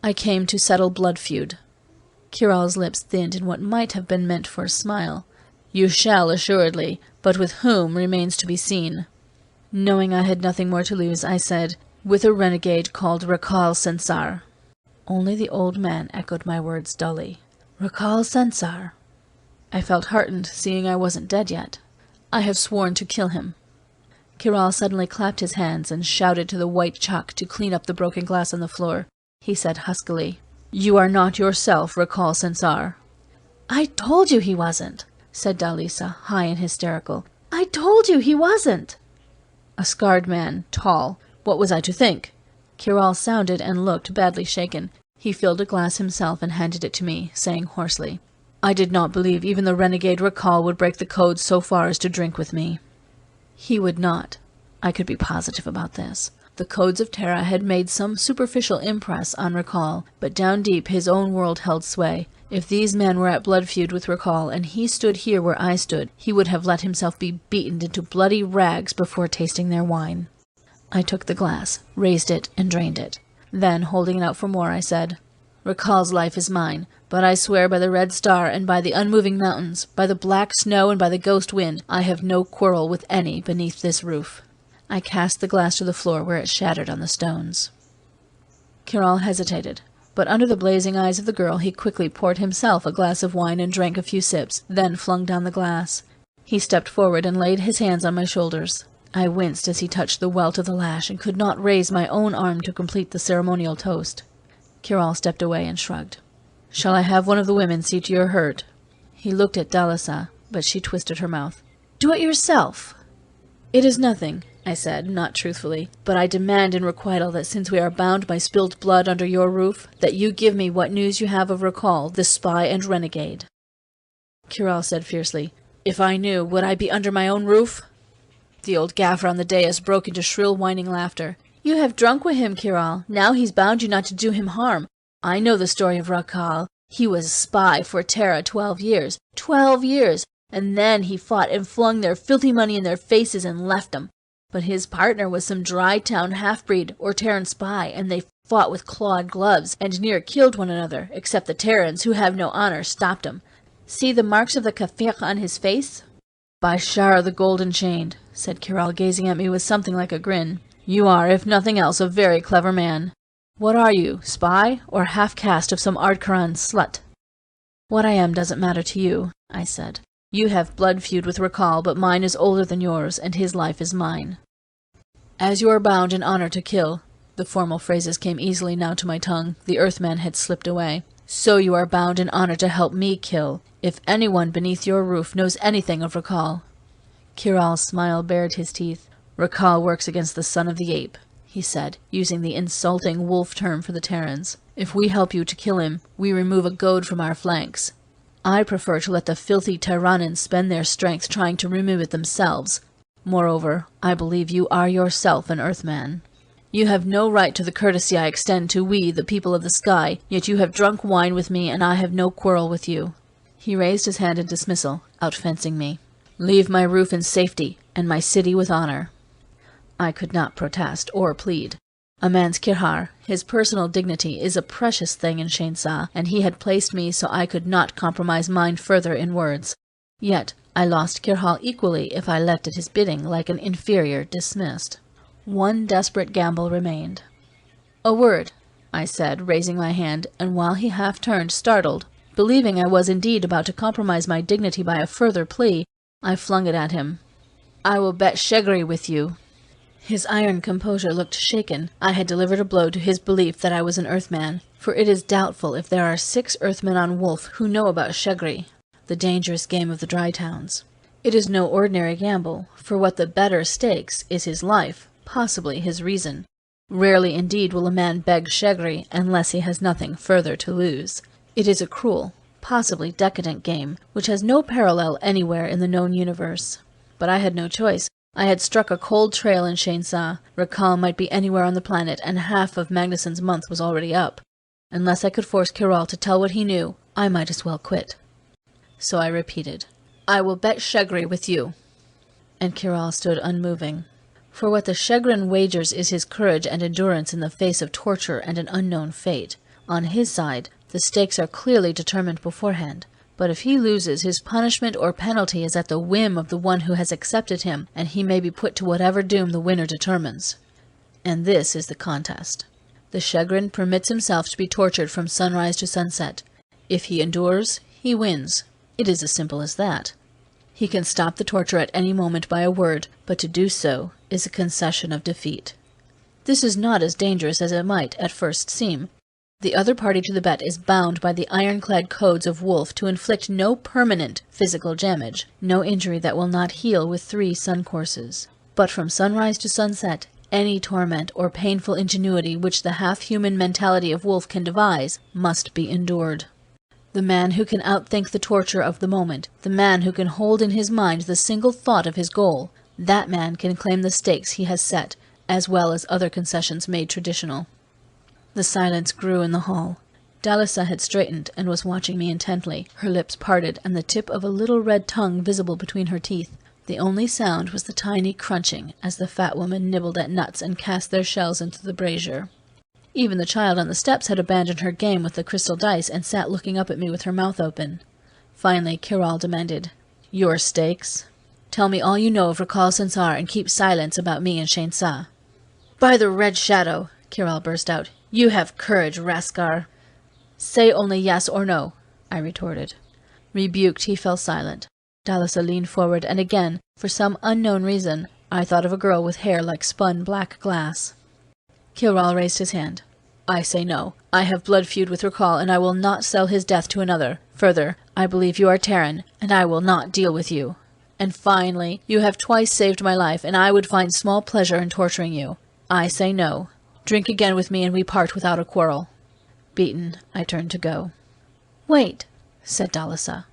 "I came to settle blood feud." Kiral's lips thinned in what might have been meant for a smile. "You shall, assuredly, but with whom remains to be seen." Knowing I had nothing more to lose, I said, "With a renegade called Rakal Sensar." Only the old man echoed my words dully. "Rakal Sensar." I felt heartened, seeing I wasn't dead yet. "I have sworn to kill him." Kiral suddenly clapped his hands and shouted to the white chalk to clean up the broken glass on the floor. he said huskily. "You are not yourself Rakal Sensar." "I told you he wasn't," said Dalisa, high and hysterical. "I told you he wasn't." A scarred man, tall. What was I to think? Kiral sounded and looked badly shaken. He filled a glass himself and handed it to me, saying hoarsely, "I did not believe even the renegade Rakal would break the code so far as to drink with me." He would not. I could be positive about this. The codes of Terra had made some superficial impress on Rakal, but down deep his own world held sway. If these men were at blood feud with Rakal, and he stood here where I stood, he would have let himself be beaten into bloody rags before tasting their wine. I took the glass, raised it, and drained it. Then, holding it out for more, I said, "Rakal's life is mine, but I swear by the red star and by the unmoving mountains, by the black snow and by the ghost wind, I have no quarrel with any beneath this roof." I cast the glass to the floor where it shattered on the stones. Kiral hesitated, but under the blazing eyes of the girl he quickly poured himself a glass of wine and drank a few sips, then flung down the glass. He stepped forward and laid his hands on my shoulders. I winced as he touched the welt of the lash and could not raise my own arm to complete the ceremonial toast. Kiral stepped away and shrugged. "Shall I have one of the women see to your hurt?" He looked at Dalisa, but she twisted her mouth. "Do it yourself." "It is nothing," I said, not truthfully, "but I demand in requital that since we are bound by spilled blood under your roof, that you give me what news you have of Rakal, the spy and renegade." Kiral said fiercely, "If I knew, would I be under my own roof?" The old gaffer on the dais broke into shrill whining laughter. "You have drunk with him, Kiral. Now he's bound you not to do him harm. I know the story of Rakal. He was a spy for Terra 12 years. 12 years! And then he fought and flung their filthy money in their faces and left 'em. But his partner was some dry-town half-breed or Terran spy, and they fought with clawed gloves and near killed one another, except the Terrans, who have no honor, stopped 'em. See the marks of the kafir on his face?" "By Shara the Golden Chained," said Kiral, gazing at me with something like a grin. "You are, if nothing else, a very clever man. What are you, spy, or half-caste of some Ardkaran slut?" "What I am doesn't matter to you," I said. "You have blood feud with Rakal, but mine is older than yours, and his life is mine. As you are bound in honor to kill," the formal phrases came easily now to my tongue, the Earthman had slipped away, "so you are bound in honor to help me kill, if anyone beneath your roof knows anything of Rakal." Kiral's smile bared his teeth. "Rakal works against the son of the ape," he said, using the insulting wolf term for the Terrans. "If we help you to kill him, we remove a goad from our flanks. I prefer to let the filthy Terranans spend their strength trying to remove it themselves. Moreover, I believe you are yourself an Earthman. You have no right to the courtesy I extend to we, the people of the sky, yet you have drunk wine with me, and I have no quarrel with you." He raised his hand in dismissal, outfencing me. "Leave my roof in safety, and my city with honor." I could not protest or plead. A man's kirhar, his personal dignity, is a precious thing in Shainsa, and he had placed me so I could not compromise mine further in words. Yet I lost kirhal equally if I left at his bidding, like an inferior dismissed. One desperate gamble remained. "A word," I said, raising my hand, and while he half turned, startled, believing I was indeed about to compromise my dignity by a further plea, I flung it at him. "I will bet Shegri with you." His iron composure looked shaken. I had delivered a blow to his belief that I was an Earthman, for it is doubtful if there are 6 Earthmen on Wolf who know about Shegri, the dangerous game of the Dry Towns. It is no ordinary gamble, for what the bettor stakes is his life, possibly his reason. Rarely indeed will a man beg Shegri unless he has nothing further to lose. It is a cruel, possibly decadent game, which has no parallel anywhere in the known universe. But I had no choice. I had struck a cold trail in Shainsa. Rakal might be anywhere on the planet, and half of Magnuson's month was already up. Unless I could force Kiral to tell what he knew, I might as well quit. So I repeated, "I will bet Shegri with you." And Kiral stood unmoving. For what the Shegrin wagers is his courage and endurance in the face of torture and an unknown fate. On his side, the stakes are clearly determined beforehand. But if he loses, his punishment or penalty is at the whim of the one who has accepted him, and he may be put to whatever doom the winner determines. And this is the contest. The Shegrin permits himself to be tortured from sunrise to sunset. If he endures, he wins. It is as simple as that. He can stop the torture at any moment by a word, but to do so is a concession of defeat. This is not as dangerous as it might at first seem. The other party to the bet is bound by the ironclad codes of Wolf to inflict no permanent physical damage, no injury that will not heal with 3 sun courses. But from sunrise to sunset, any torment or painful ingenuity which the half-human mentality of Wolf can devise must be endured. The man who can outthink the torture of the moment, the man who can hold in his mind the single thought of his goal, that man can claim the stakes he has set, as well as other concessions made traditional. The silence grew in the hall. Dalisa had straightened and was watching me intently, her lips parted and the tip of a little red tongue visible between her teeth. The only sound was the tiny crunching as the fat woman nibbled at nuts and cast their shells into the brazier. Even the child on the steps had abandoned her game with the crystal dice and sat looking up at me with her mouth open. Finally, Kiral demanded, "Your stakes? Tell me all you know of Rakal Sansar and keep silence about me and Shainsa." "By the Red Shadow," Kiral burst out, "you have courage, Raskar." "Say only yes or no," I retorted. Rebuked, he fell silent. Dalisa leaned forward, and again, for some unknown reason, I thought of a girl with hair like spun black glass. Kiral raised his hand. "I say no. I have blood feud with Rakal, and I will not sell his death to another. Further, I believe you are Terran, and I will not deal with you. And finally, you have twice saved my life, and I would find small pleasure in torturing you. I say no. Drink again with me, and we part without a quarrel." Beaten, I turned to go. "Wait," said Dalisa.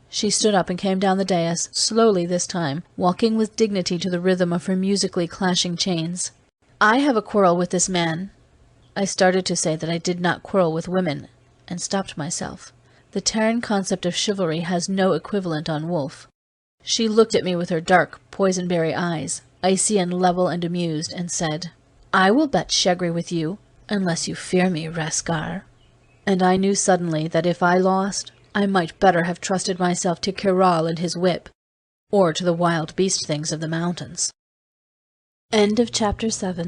She stood up and came down the dais, slowly this time, walking with dignity to the rhythm of her musically clashing chains. "I have a quarrel with this man." I started to say that I did not quarrel with women, and stopped myself. The Terran concept of chivalry has no equivalent on Wolf. She looked at me with her dark, poisonberry eyes, icy and level and amused, and said, "I will bet Shegri with you, unless you fear me, Raskar." And I knew suddenly that if I lost, I might better have trusted myself to Kiral and his whip, or to the wild beast things of the mountains. End of Chapter 7.